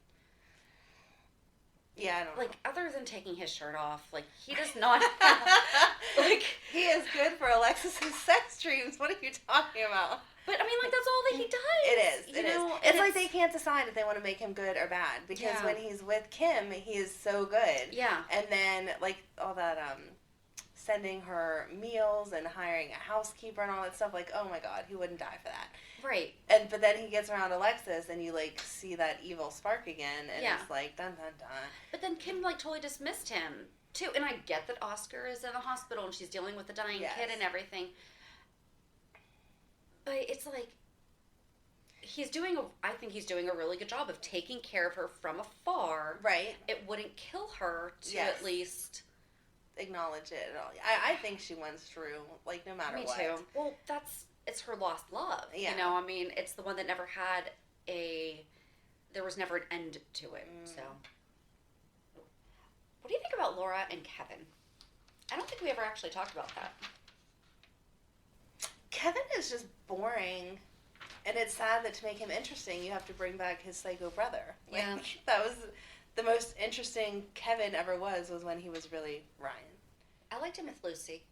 Yeah, I don't Like, know. other than taking his shirt off, like, he does not have, like... He is good for Alexis's sex dreams. What are you talking about? But, I mean, like, that's all that he does. It is. You know? It's like they can't decide if they want to make him good or bad. Because Yeah. when he's with Kim, he is so good. Yeah. And then, like, all that, sending her meals and hiring a housekeeper and all that stuff, like, oh my god, who wouldn't die for that? Right. But then he gets around Alexis and you, like, see that evil spark again, and it's like, dun dun dun. But then Kim, like, totally dismissed him, too. And I get that Oscar is in the hospital and she's dealing with a dying kid and everything. But it's like, I think he's doing a really good job of taking care of her from afar. Right. It wouldn't kill her to at least... acknowledge it at all. I think she went through, like, no matter what. Me too. Well, it's her lost love. Yeah. You know, I mean, it's the one that never had there was never an end to it. So, what do you think about Laura and Kevin? I don't think we ever actually talked about that. Kevin is just boring. And it's sad that to make him interesting, you have to bring back his psycho brother. Like, Yeah. That was the most interesting Kevin ever was when he was really Ryan. I liked him with Lucy.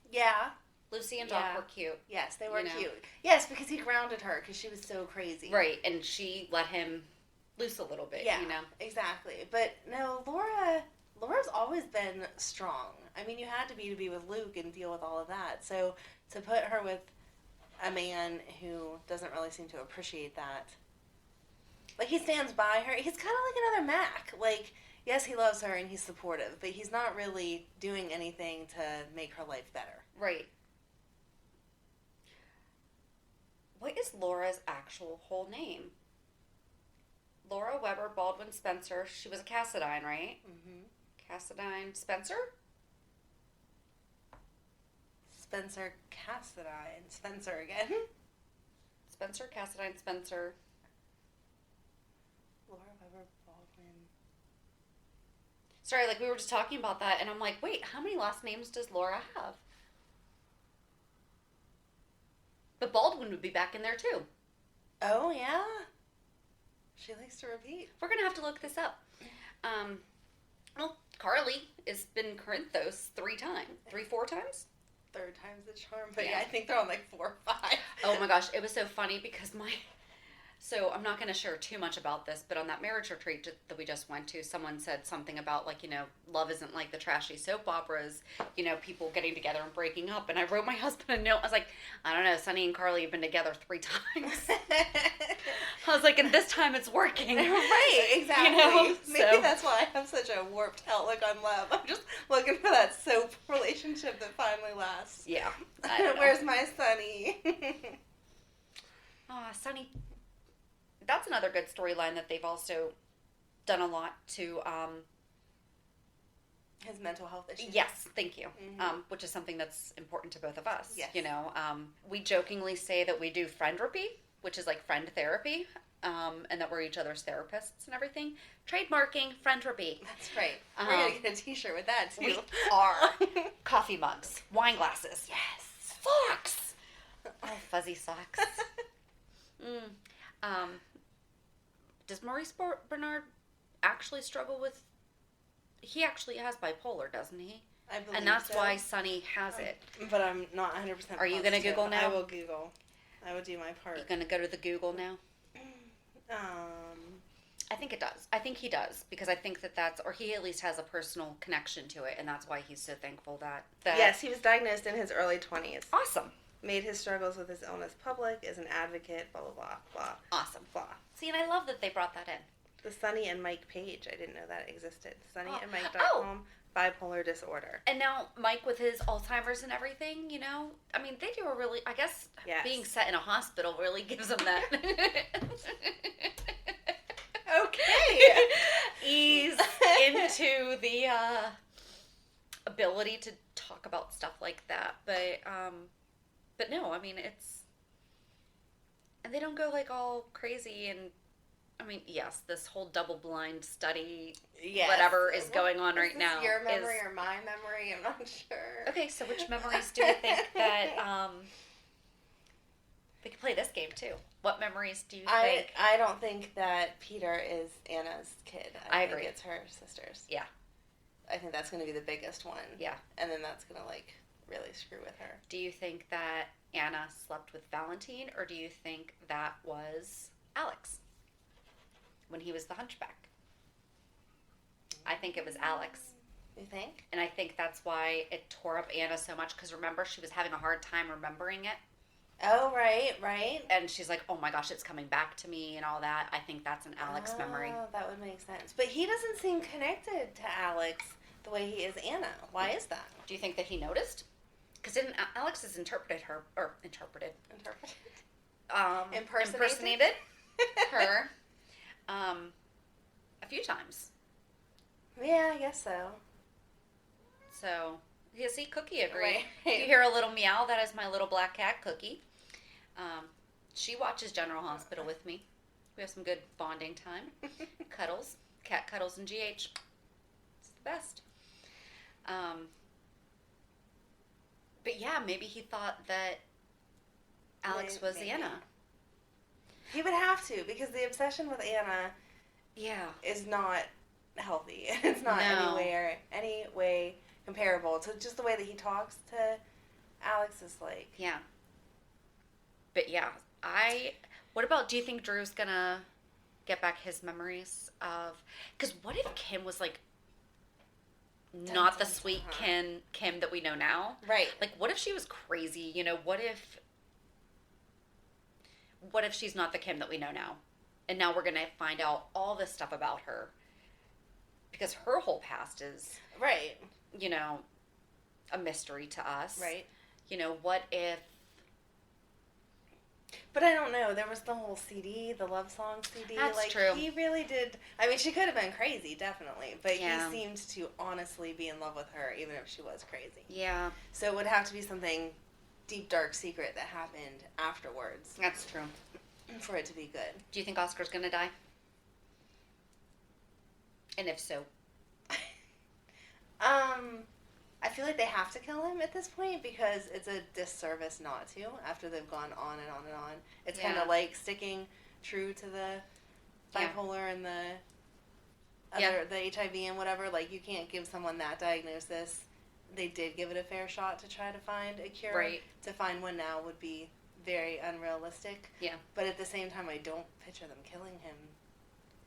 Yeah. Lucy and Doc were cute. Yes, they were cute. Yes, because he grounded her because she was so crazy. Right, and she let him loose a little bit, yeah, you know? Exactly. But no, Laura's always been strong. I mean, you had to be with Luke and deal with all of that. So to put her with a man who doesn't really seem to appreciate that. Like, he stands by her. He's kind of like another Mac. Like, yes, he loves her and he's supportive, but he's not really doing anything to make her life better. Right. What is Laura's actual whole name? Laura Weber Baldwin Spencer. She was a Cassadine, right? Mm-hmm. Cassadine Spencer? Spencer Cassadine. Spencer again. Spencer Cassadine Spencer. Laura Weber Baldwin. Sorry, like, we were just talking about that, and I'm like, wait, how many last names does Laura have? But Baldwin would be back in there, too. Oh, yeah? She likes to repeat. We're going to have to look this up. Well, Carly has been Corinthos 4 times? Third time's the charm. But yeah, I think they're on like 4 or 5. Oh my gosh, it was so funny because so I'm not going to share too much about this, but on that marriage retreat that we just went to, someone said something about, like, you know, love isn't like the trashy soap operas, you know, people getting together and breaking up. And I wrote my husband a note. I was like, I don't know, Sonny and Carly have been together 3 times. I was like, and this time it's working. Right, exactly. You know? Maybe that's why I have such a warped outlook on love. I'm just looking for that soap relationship that finally lasts. Yeah. Where's my Sonny? Sonny. That's another good storyline that they've also done a lot to... his mental health issues. Yes, thank you. Mm-hmm. Which is something that's important to both of us. Yes. You know, we jokingly say that we do friendropy, which is like friend therapy, and that we're each other's therapists and everything. Trademarking friendropy. That's right. We're going to get a t-shirt with that, too. We are. Coffee mugs, wine glasses. Yes. Socks. Oh, fuzzy socks. Does Maurice Bernard actually struggle with... He actually has bipolar, doesn't he? I believe and that's so. why Sonny has it. But I'm not 100% Are you going to Google now? I will Google. I will do my part. You're going to go to the Google now? I think it does. I think he does, because I think that's, or he at least has a personal connection to it, and that's why he's so thankful that Yes, he was diagnosed in his early 20s. Awesome. Made his struggles with his illness public, is an advocate, blah, blah, blah, blah. Awesome. Blah. See, and I love that they brought that in. The Sonny and Mike page. I didn't know that existed. SonnyandMike.com, bipolar disorder. And now Mike with his Alzheimer's and everything, you know, I mean, they do a really, I guess, being set in a hospital really gives them that. Okay. Ease into the ability to talk about stuff like that. But no, I mean, and they don't go like all crazy and I mean, yes, this whole double-blind study, Yes. whatever is going on right Is now, this your memory is or my memory? I'm not sure. okay. So, which memories do you think that we could play this game too? What memories do you think? I don't think that Peter is Anna's kid. I think agree. it's her sister's. Yeah. I think that's going to be the biggest one. Yeah. And then that's going to like really screw with her. Do you think that Anna slept with Valentine, or do you think that was Alex when he was the hunchback? I think it was Alex. You think? And I think that's why it tore up Anna so much, because remember, she was having a hard time remembering it. Oh, right. And she's like, oh my gosh, it's coming back to me and all that. I think that's an Alex memory. Oh, that would make sense. But he doesn't seem connected to Alex the way he is Anna. Why is that? Do you think that he noticed? Because didn't Alex has interpreted her, or impersonated her a few times. Yeah, I guess so. So, yeah, see, Cookie agreed. Right. You hear a little meow, that is my little black cat, Cookie. She watches General Hospital with me. We have some good bonding time. Cuddles. Cat cuddles and GH. It's the best. But yeah, maybe he thought that Alex was Maybe. Anna. He would have to, because the obsession with Anna is not healthy. It's not any way comparable to just the way that he talks to Alex is like. Yeah. But yeah, what about, do you think Drew's gonna get back his memories of, because what if Kim was like not the sweet Kim that we know now? Right. Like, what if she was crazy? You know, what if she's not the Kim that we know now? And now we're going to find out all this stuff about her. Because her whole past is, right, you know, a mystery to us. Right. You know, what if... But I don't know. There was the whole CD, the love song CD. That's true. He really did. I mean, she could have been crazy, definitely. But he seemed to honestly be in love with her, even if she was crazy. Yeah. So it would have to be something deep, dark secret that happened afterwards. That's true. For it to be good. Do you think Oscar's going to die? And if so? I feel like they have to kill him at this point because it's a disservice not to after they've gone on and on and on. It's kind of like sticking true to the bipolar and the HIV and whatever. Like, you can't give someone that diagnosis. They did give it a fair shot to try to find a cure. Right. To find one now would be very unrealistic. Yeah. But at the same time, I don't picture them killing him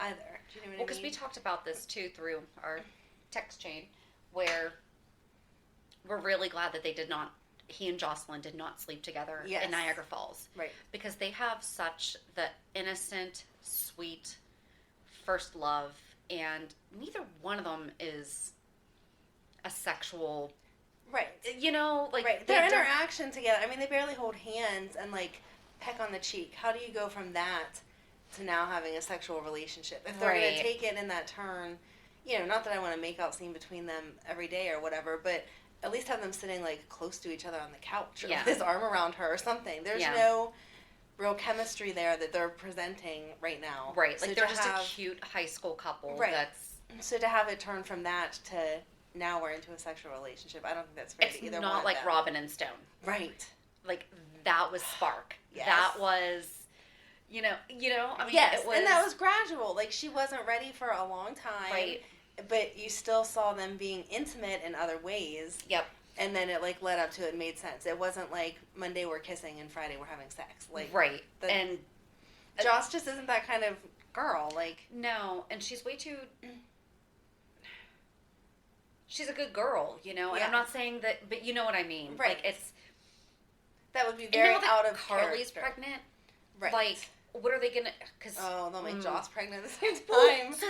either. Do you know what I mean? Because we talked about this too through our text chain, where we're really glad that he and Jocelyn did not sleep together in Niagara Falls. Right. Because they have such the innocent, sweet first love, and neither one of them is a sexual... Right. You know, like... Right. Their interaction together, I mean, they barely hold hands and, like, peck on the cheek. How do you go from that to now having a sexual relationship? If they're going to take it in that turn, you know, not that I want to make out scene between them every day or whatever, but at least have them sitting, like, close to each other on the couch or with his arm around her or something. There's no real chemistry there that they're presenting right now. Right. Like, they're just a cute high school couple. Right. So to have it turn from that to now we're into a sexual relationship, I don't think that's fair to either one. It's not like Robin and Stone. Right. Like, that was spark. Yes. That was, you know, I mean, yes, it was... and that was gradual. Like, she wasn't ready for a long time. Right. But you still saw them being intimate in other ways. Yep. And then it, like, led up to it and made sense. It wasn't like Monday we're kissing and Friday we're having sex. Like, right. And Joss just isn't that kind of girl. Like, no, and she's way too... She's a good girl, you know? And I'm not saying that, but you know what I mean. Right. Like, it's... That would be very out of Carly's character. pregnant. Right. Like, what are they gonna... Cause, they'll make Joss pregnant at the same well, time. so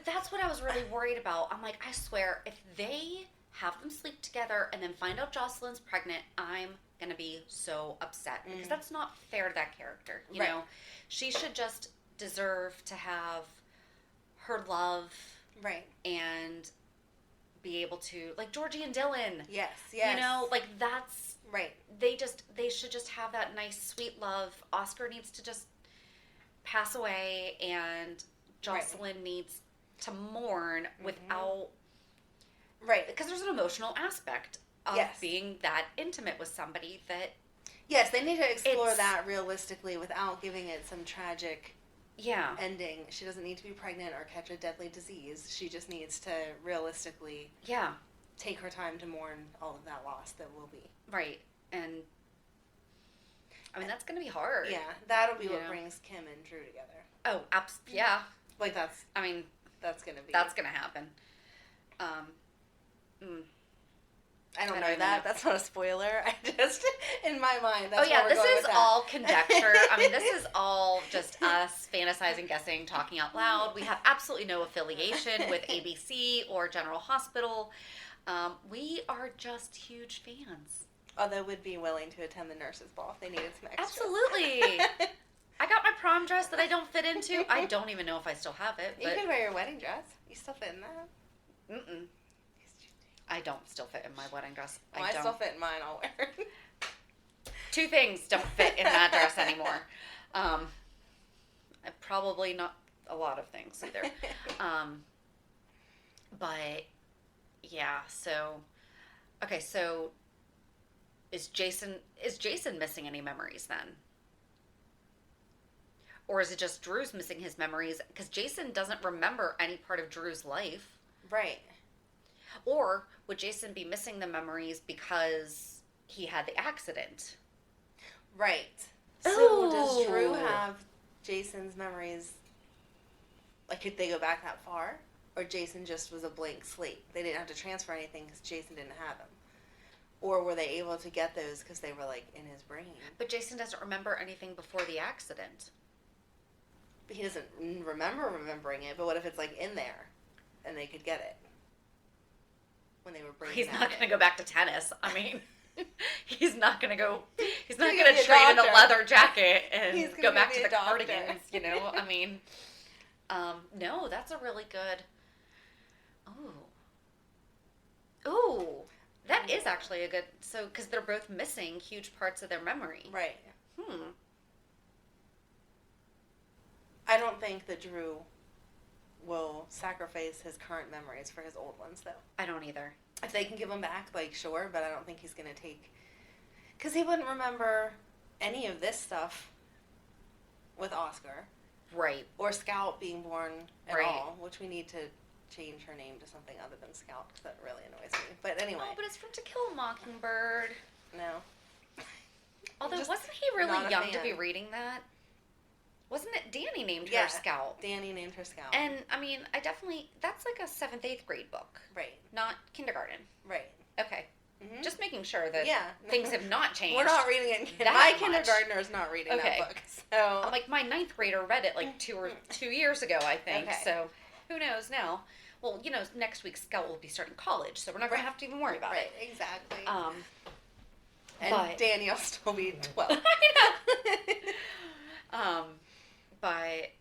that's what I was really worried about. I'm like, I swear, if they have them sleep together and then find out Jocelyn's pregnant, I'm gonna be so upset. Because that's not fair to that character, you know? She should just deserve to have her love. Right. And be able to... Like, Georgie and Dylan. Yes. You know, like, that's... Right. They should just have that nice, sweet love. Oscar needs to just pass away and Jocelyn needs to mourn without... Right. Because there's an emotional aspect of being that intimate with somebody that... Yes, they need to explore that realistically without giving it some tragic ending. She doesn't need to be pregnant or catch a deadly disease. She just needs to realistically take her time to mourn all of that loss that will be. Right. And I mean, that's going to be hard. Yeah, that'll be what brings Kim and Drew together. Oh, absolutely. Yeah. Like that's going to be. That's going to happen. I don't know that. That's not a spoiler. I just, in my mind, that's this is all conjecture. I mean, this is all just us fantasizing, guessing, talking out loud. We have absolutely no affiliation with ABC or General Hospital. We are just huge fans. Although we'd be willing to attend the nurses' ball if they needed some extra. Absolutely. I got my prom dress that I don't fit into. I don't even know if I still have it. But... You could wear your wedding dress. You still fit in that? Mm-mm. I don't still fit in my wedding dress. Well, I still fit in mine. I'll wear it. Two things don't fit in that dress anymore. Probably not a lot of things either. But yeah, so okay, so is Jason missing any memories then? Or is it just Drew's missing his memories? Because Jason doesn't remember any part of Drew's life. Right. Or would Jason be missing the memories because he had the accident? Right. So does Drew have Jason's memories? Like, could they go back that far? Or Jason just was a blank slate? They didn't have to transfer anything because Jason didn't have them. Or were they able to get those because they were, like, in his brain? But Jason doesn't remember anything before the accident. But he doesn't remembering it. But what if it's, like, in there and they could get it? When they were bringing He's not going to in. go back to tennis. I mean, he's not going to go. He's not going to trade in a leather jacket and go back to the cardigans. You know, I mean, no, that's a really good. Ooh, that is actually a good. So, because they're both missing huge parts of their memory. Right. I don't think that Drew will sacrifice his current memories for his old ones, though. I don't either. If they can give them back, like, sure, but I don't think he's going to take... Because he wouldn't remember any of this stuff with Oscar. Right. Or Scout being born at all, which we need to change her name to something other than Scout, because that really annoys me. But anyway. No, but it's from To Kill a Mockingbird. No. Although, wasn't he really young to be reading that? Wasn't it Danny named her Scout? Danny named her Scout. And, I mean, that's like a 7th, 8th grade book. Right. Not kindergarten. Right. Okay. Mm-hmm. Just making sure that things have not changed. We're not reading it. My kindergartner is not reading that book. So I'm like, my 9th grader read it like 2 years ago, I think. Okay. So, who knows now? Well, you know, next week Scout will be starting college, so we're not going to have to even worry about it. Right, exactly. And Danny will still be 12. I know. But,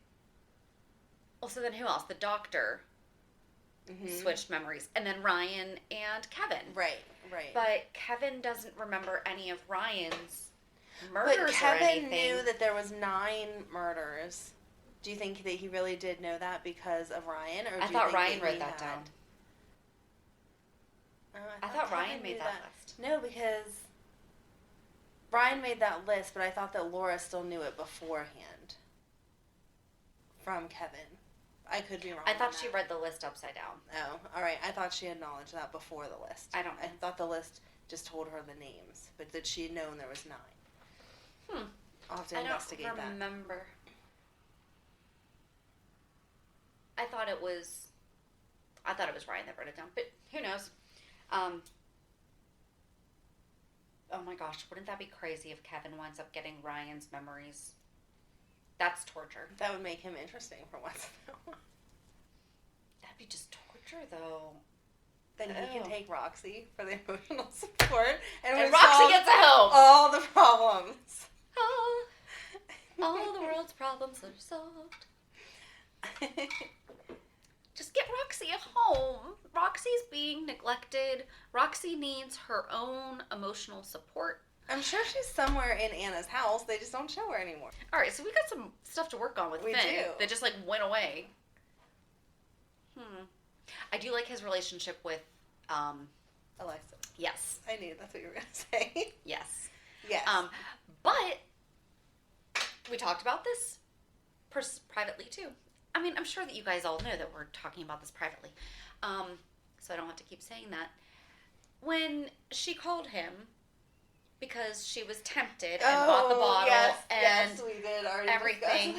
well, so then who else? The doctor switched memories. And then Ryan and Kevin. Right. But Kevin doesn't remember any of Ryan's murders or anything. But Kevin knew that there was 9 murders. Do you think that he really did know that because of Ryan? Or I thought Ryan wrote that down. I thought Ryan made that list. No, because Ryan made that list, but I thought that Laura still knew it beforehand. From Kevin. I could be wrong. I thought she read the list upside down. Oh, all right. I thought she acknowledged that before the list. I don't know. I thought the list just told her the names, but that she had known there was 9. I'll have to investigate that. I don't remember. I thought it was Ryan that wrote it down, but who knows? Oh my gosh, wouldn't that be crazy if Kevin winds up getting Ryan's memories? That's torture. That would make him interesting for once. That'd be just torture, though. Then he can take Roxy for the emotional support, and Roxy gets a help. All the problems. All the world's problems are solved. Just get Roxy at home. Roxy's being neglected. Roxy needs her own emotional support. I'm sure she's somewhere in Anna's house. They just don't show her anymore. All right, so we got some stuff to work on with We Finn. do. That just like went away. I do like his relationship with Alexa. Yes. I knew that's what you were going to say. Yes. Yes. But we talked about this privately too. I mean, I'm sure that you guys all know that we're talking about this privately. So I don't have to keep saying that. When she called him because she was tempted and bought the bottle yes, we did already everything.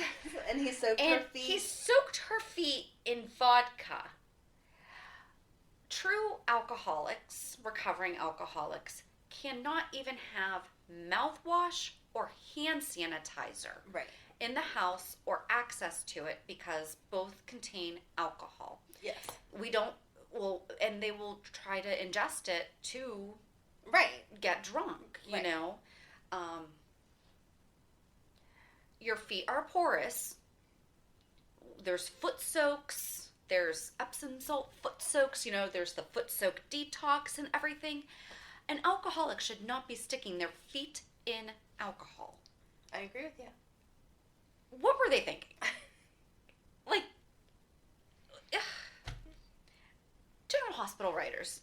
And he soaked her feet. He soaked her feet in vodka. True alcoholics, recovering alcoholics, cannot even have mouthwash or hand sanitizer in the house or access to it because both contain alcohol. Yes. And they will try to ingest it to get drunk, you know. Your feet are porous. There's foot soaks. There's Epsom salt foot soaks. You know, there's the foot soak detox and everything. An alcoholic should not be sticking their feet in alcohol. I agree with you. What were they thinking? Like, General Hospital writers.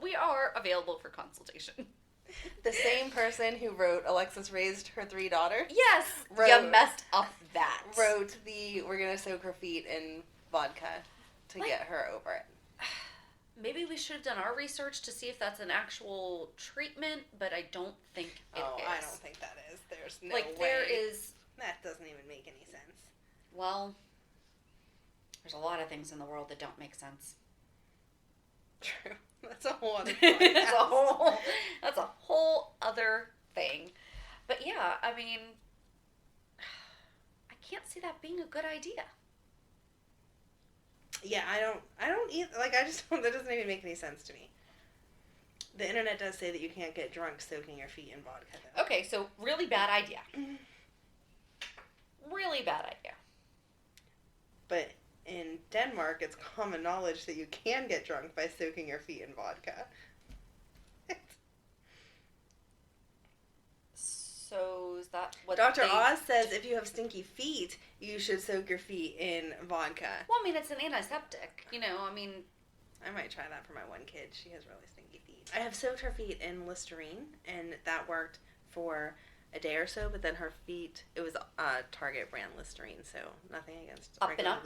We are available for consultation. The same person who wrote Alexis raised her 3 daughters. Yes, you messed up that. Wrote we're going to soak her feet in vodka to get her over it. Maybe we should have done our research to see if that's an actual treatment, but I don't think it is. I don't think that is. There's no way. There is... That doesn't even make any sense. Well, there's a lot of things in the world that don't make sense. True. That's a whole other That's a whole other thing. But yeah, I mean, I can't see that being a good idea. Yeah, I don't either. Like, I just don't, that doesn't even make any sense to me. The internet does say that you can't get drunk soaking your feet in vodka, though. Okay, so really bad idea. Really bad idea. But in Denmark, it's common knowledge that you can get drunk by soaking your feet in vodka. So is that what Dr. Oz says if you have stinky feet, you should soak your feet in vodka. Well, I mean, it's an antiseptic. You know, I mean... I might try that for my one kid. She has really stinky feet. I have soaked her feet in Listerine, and that worked for a day or so, but then her feet, it was Target brand Listerine, so nothing against regular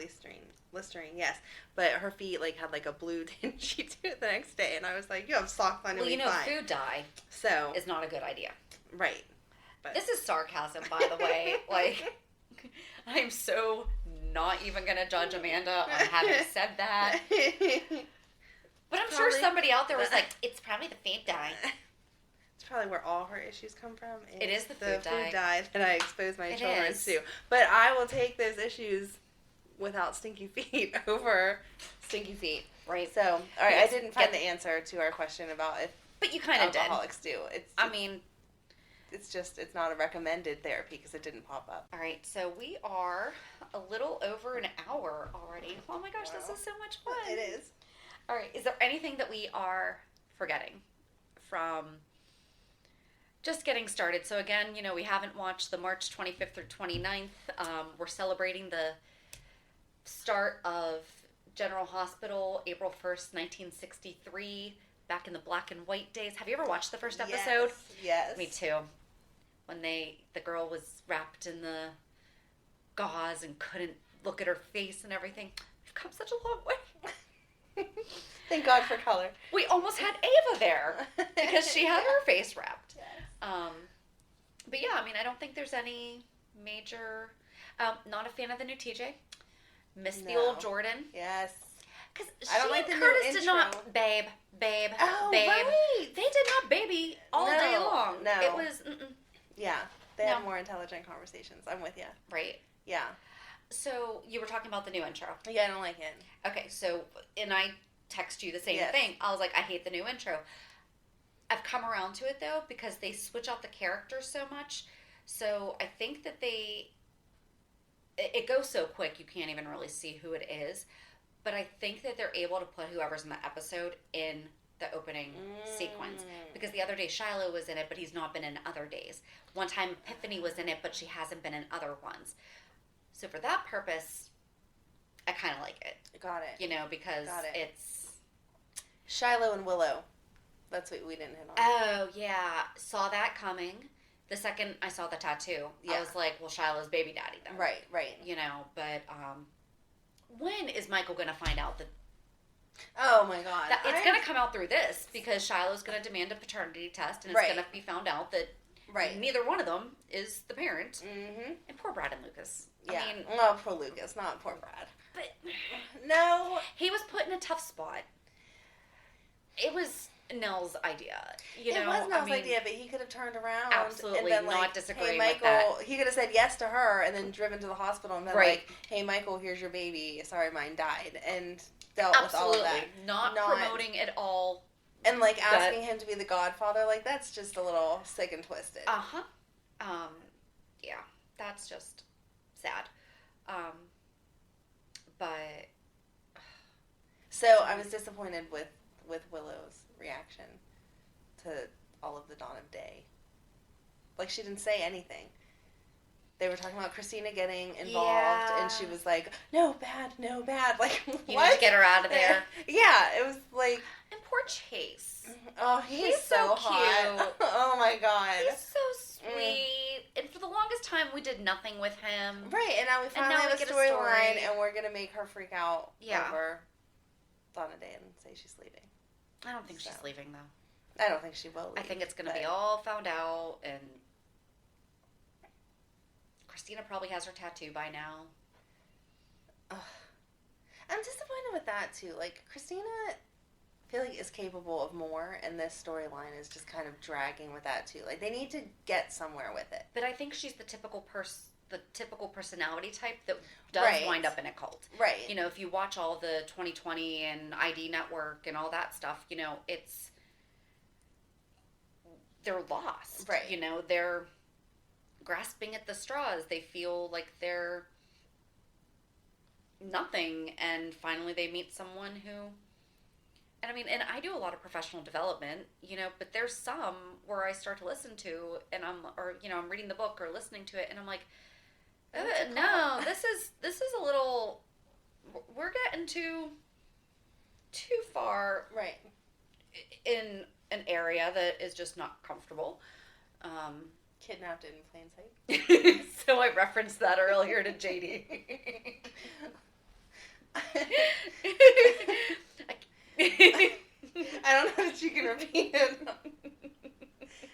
Listerine, yes. But her feet had a blue tinge to it the next day, and I was like, you have socks on, you'll be fine. Food dye is not a good idea. Right. But. This is sarcasm, by the way. I'm so not even going to judge Amanda on having said that. But I'm sure somebody out there was like, it's probably the food dye. It's probably where all her issues come from. It is the food dye that I expose my children to. But I will take those issues without stinky feet over stinky feet. Right. So, all right, I didn't find the answer to our question about if but you kind of did. Alcoholics do. It's not a recommended therapy because it didn't pop up. All right, so we are a little over an hour already. Oh my gosh, wow. This is so much fun. It is. All right, is there anything that we are forgetting from just getting started? So again, we haven't watched the March 25th or 29th. We're celebrating the start of General Hospital, April 1st, 1963, back in the black and white days. Have you ever watched the first episode? Yes. Me too. When the girl was wrapped in the gauze and couldn't look at her face and everything. We've come such a long way. Thank God for color. We almost had Ava there because she had her face wrapped. Yes. But yeah, I mean, I don't think there's any major... not a fan of the new TJ. Miss the old Jordan. Yes. Because I don't like the Curtis new did intro. not... Babe. Oh, babe. right. They did not baby all day long. No. It was... Yeah. They had more intelligent conversations. I'm with you. Right. Yeah. So, you were talking about the new intro. Yeah, I don't like it. Okay, so, and I text you the same thing. I was like, I hate the new intro. I've come around to it, though, because they switch out the characters so much. So, I think that it goes so quick, you can't even really see who it is. But I think that they're able to put whoever's in the episode in the opening sequence. Because the other day Shiloh was in it, but he's not been in other days. One time Epiphany was in it, but she hasn't been in other ones. So for that purpose, I kind of like it. Got it. You know, because it's... Shiloh and Willow. That's what we didn't hit on. Oh, yeah. Saw that coming. The second I saw the tattoo, I was like, well, Shiloh's baby daddy then. Right. You know, but when is Michael going to find out that... Oh, my God. It's going to come out through this, because Shiloh's going to demand a paternity test, and it's going to be found out that neither one of them is the parent. Mm-hmm. And poor Brad and Lucas. Yeah. I mean, well, poor Lucas, not poor Brad. But no. He was put in a tough spot. It was Nell's idea. You know, it was Nell's idea, but he could have turned around. Absolutely, and then, not disagreeing hey, Michael, with that. He could have said yes to her and then driven to the hospital and been like, hey, Michael, here's your baby. Sorry, mine died. And dealt with all of that. Not promoting at all. And, like, asking him to be the godfather, like, that's just a little sick and twisted. Uh-huh. Yeah, that's just sad. But... So, I was disappointed with Willow's reaction to all of the Dawn of Day. Like, she didn't say anything. They were talking about Christina getting involved, and she was like, no, bad. Like, what? You need to get her out of there. Yeah, it was like... And poor Chase. Oh, he's so hot. Cute. Oh, my God. He's so sweet. And for the longest time, we did nothing with him. Right, and now we finally have a storyline, and we're going to make her freak out over Dawn of Day and say she's leaving. I don't think she's leaving, though. I don't think she will leave. I think it's going to be all found out, and Christina probably has her tattoo by now. Ugh. I'm disappointed with that, too. Like, Christina, I feel like, is capable of more, and this storyline is just kind of dragging with that, too. Like, they need to get somewhere with it. But I think she's the typical personality type that does wind up in a cult. Right. You know, if you watch all the 2020 and ID Network and all that stuff, you know, they're lost. Right. You know, they're grasping at the straws. They feel like they're nothing, and finally they meet someone who... And I mean, and I do a lot of professional development, you know, but there's some where I start to listen to, and I'm reading the book or listening to it, and I'm like, no, this is a little, we're getting too far, right, in an area that is just not comfortable. Kidnapped in plain sight. So I referenced that earlier to JD. I don't know that you can repeat it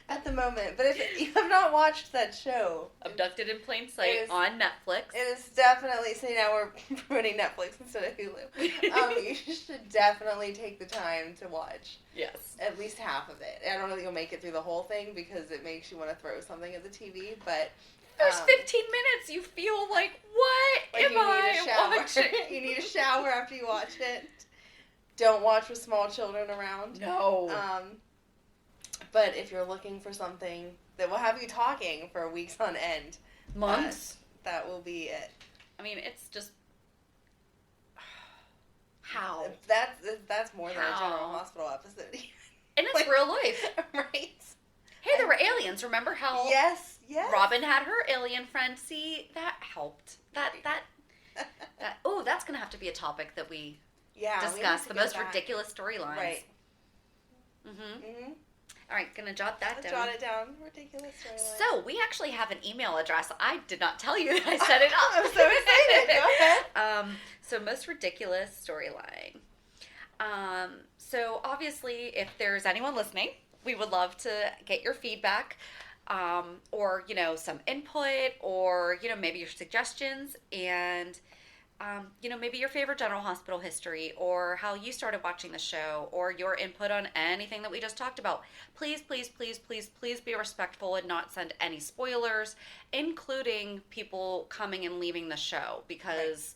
at the moment, but if you have not watched that show, Abducted in Plain Sight on Netflix. It is definitely, so now we're promoting Netflix instead of Hulu. You should definitely take the time to watch. Yes. At least half of it. I don't know that you'll make it through the whole thing because it makes you want to throw something at the TV, but... There's 15 minutes. You feel like, what am I watching? You need a shower after you watch it. Don't watch with small children around. No. But if you're looking for something that will have you talking for weeks on end, months, that will be it. I mean, it's just how that's more than a General Hospital episode. And it's real life, right? Hey, there were aliens. Remember how? Yes. Robin had her alien friend. See, that helped. That's gonna have to be a topic that we discuss. The most ridiculous storylines. Right. Mm-hmm. All right, gonna jot that down. Jot it down. Ridiculous storyline. So we actually have an email address. I did not tell you that I set it up. I'm so excited. Go ahead. So most ridiculous storyline. So obviously, if there's anyone listening, we would love to get your feedback, or some input, or maybe your suggestions, and maybe your favorite General Hospital history, or how you started watching the show, or your input on anything that we just talked about. Please, please, please, please, please be respectful and not send any spoilers, including people coming and leaving the show, because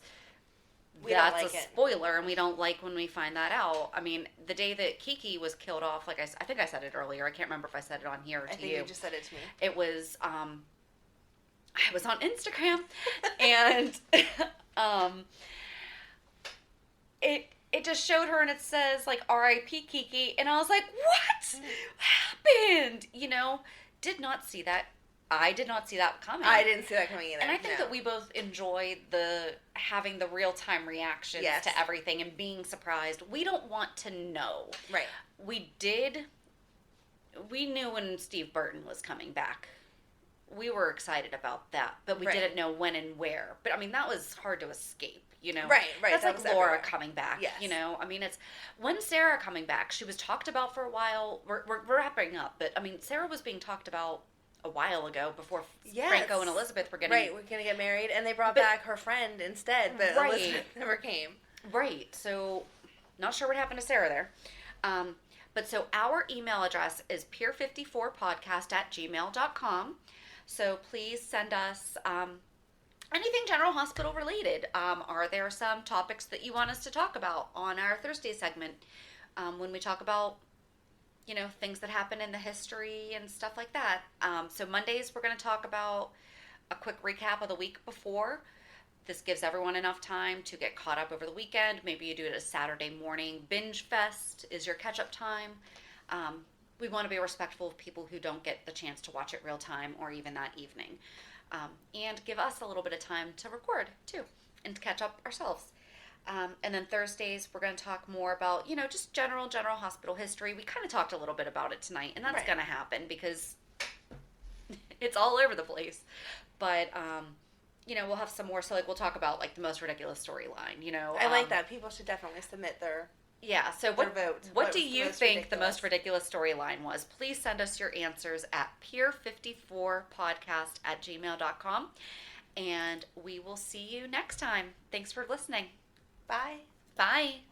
that's a spoiler, and we don't like when we find that out. I mean, the day that Kiki was killed off, like I think I said it earlier. I can't remember if I said it on here or to you. I think you just said it to me. It was, I was on Instagram, and it just showed her and it says like R.I.P. Kiki, and I was like, what happened? Did not see that. I did not see that coming. I didn't see that coming either. And I think that we both enjoy having the real time reactions to everything and being surprised. We don't want to know. Right. We knew when Steve Burton was coming back. We were excited about that, but we didn't know when and where. But I mean, that was hard to escape. Right. That's that like Laura coming back. Yes. I mean, it's when Sarah coming back. She was talked about for a while. We're wrapping up, but I mean, Sarah was being talked about a while ago before Franco and Elizabeth were getting we're gonna get married, and they brought back her friend instead, but Elizabeth never came. Right. So, not sure what happened to Sarah there. But so our email address is pier54podcast@gmail.com. So please send us anything General Hospital related. Are there some topics that you want us to talk about on our Thursday segment when we talk about, things that happen in the history and stuff like that? So Mondays we're going to talk about a quick recap of the week before. This gives everyone enough time to get caught up over the weekend. Maybe you do it a Saturday morning. Binge Fest is your catch-up time. We want to be respectful of people who don't get the chance to watch it real time or even that evening. And give us a little bit of time to record, too, and to catch up ourselves. And then Thursdays, we're going to talk more about, just general hospital history. We kind of talked a little bit about it tonight, and that's going to happen because it's all over the place. But, we'll have some more. So, we'll talk about, the most ridiculous storyline, I like that. People should definitely submit their... Yeah, so what do you think the most ridiculous storyline was? Please send us your answers at pier54podcast@gmail.com, and we will see you next time. Thanks for listening. Bye. Bye.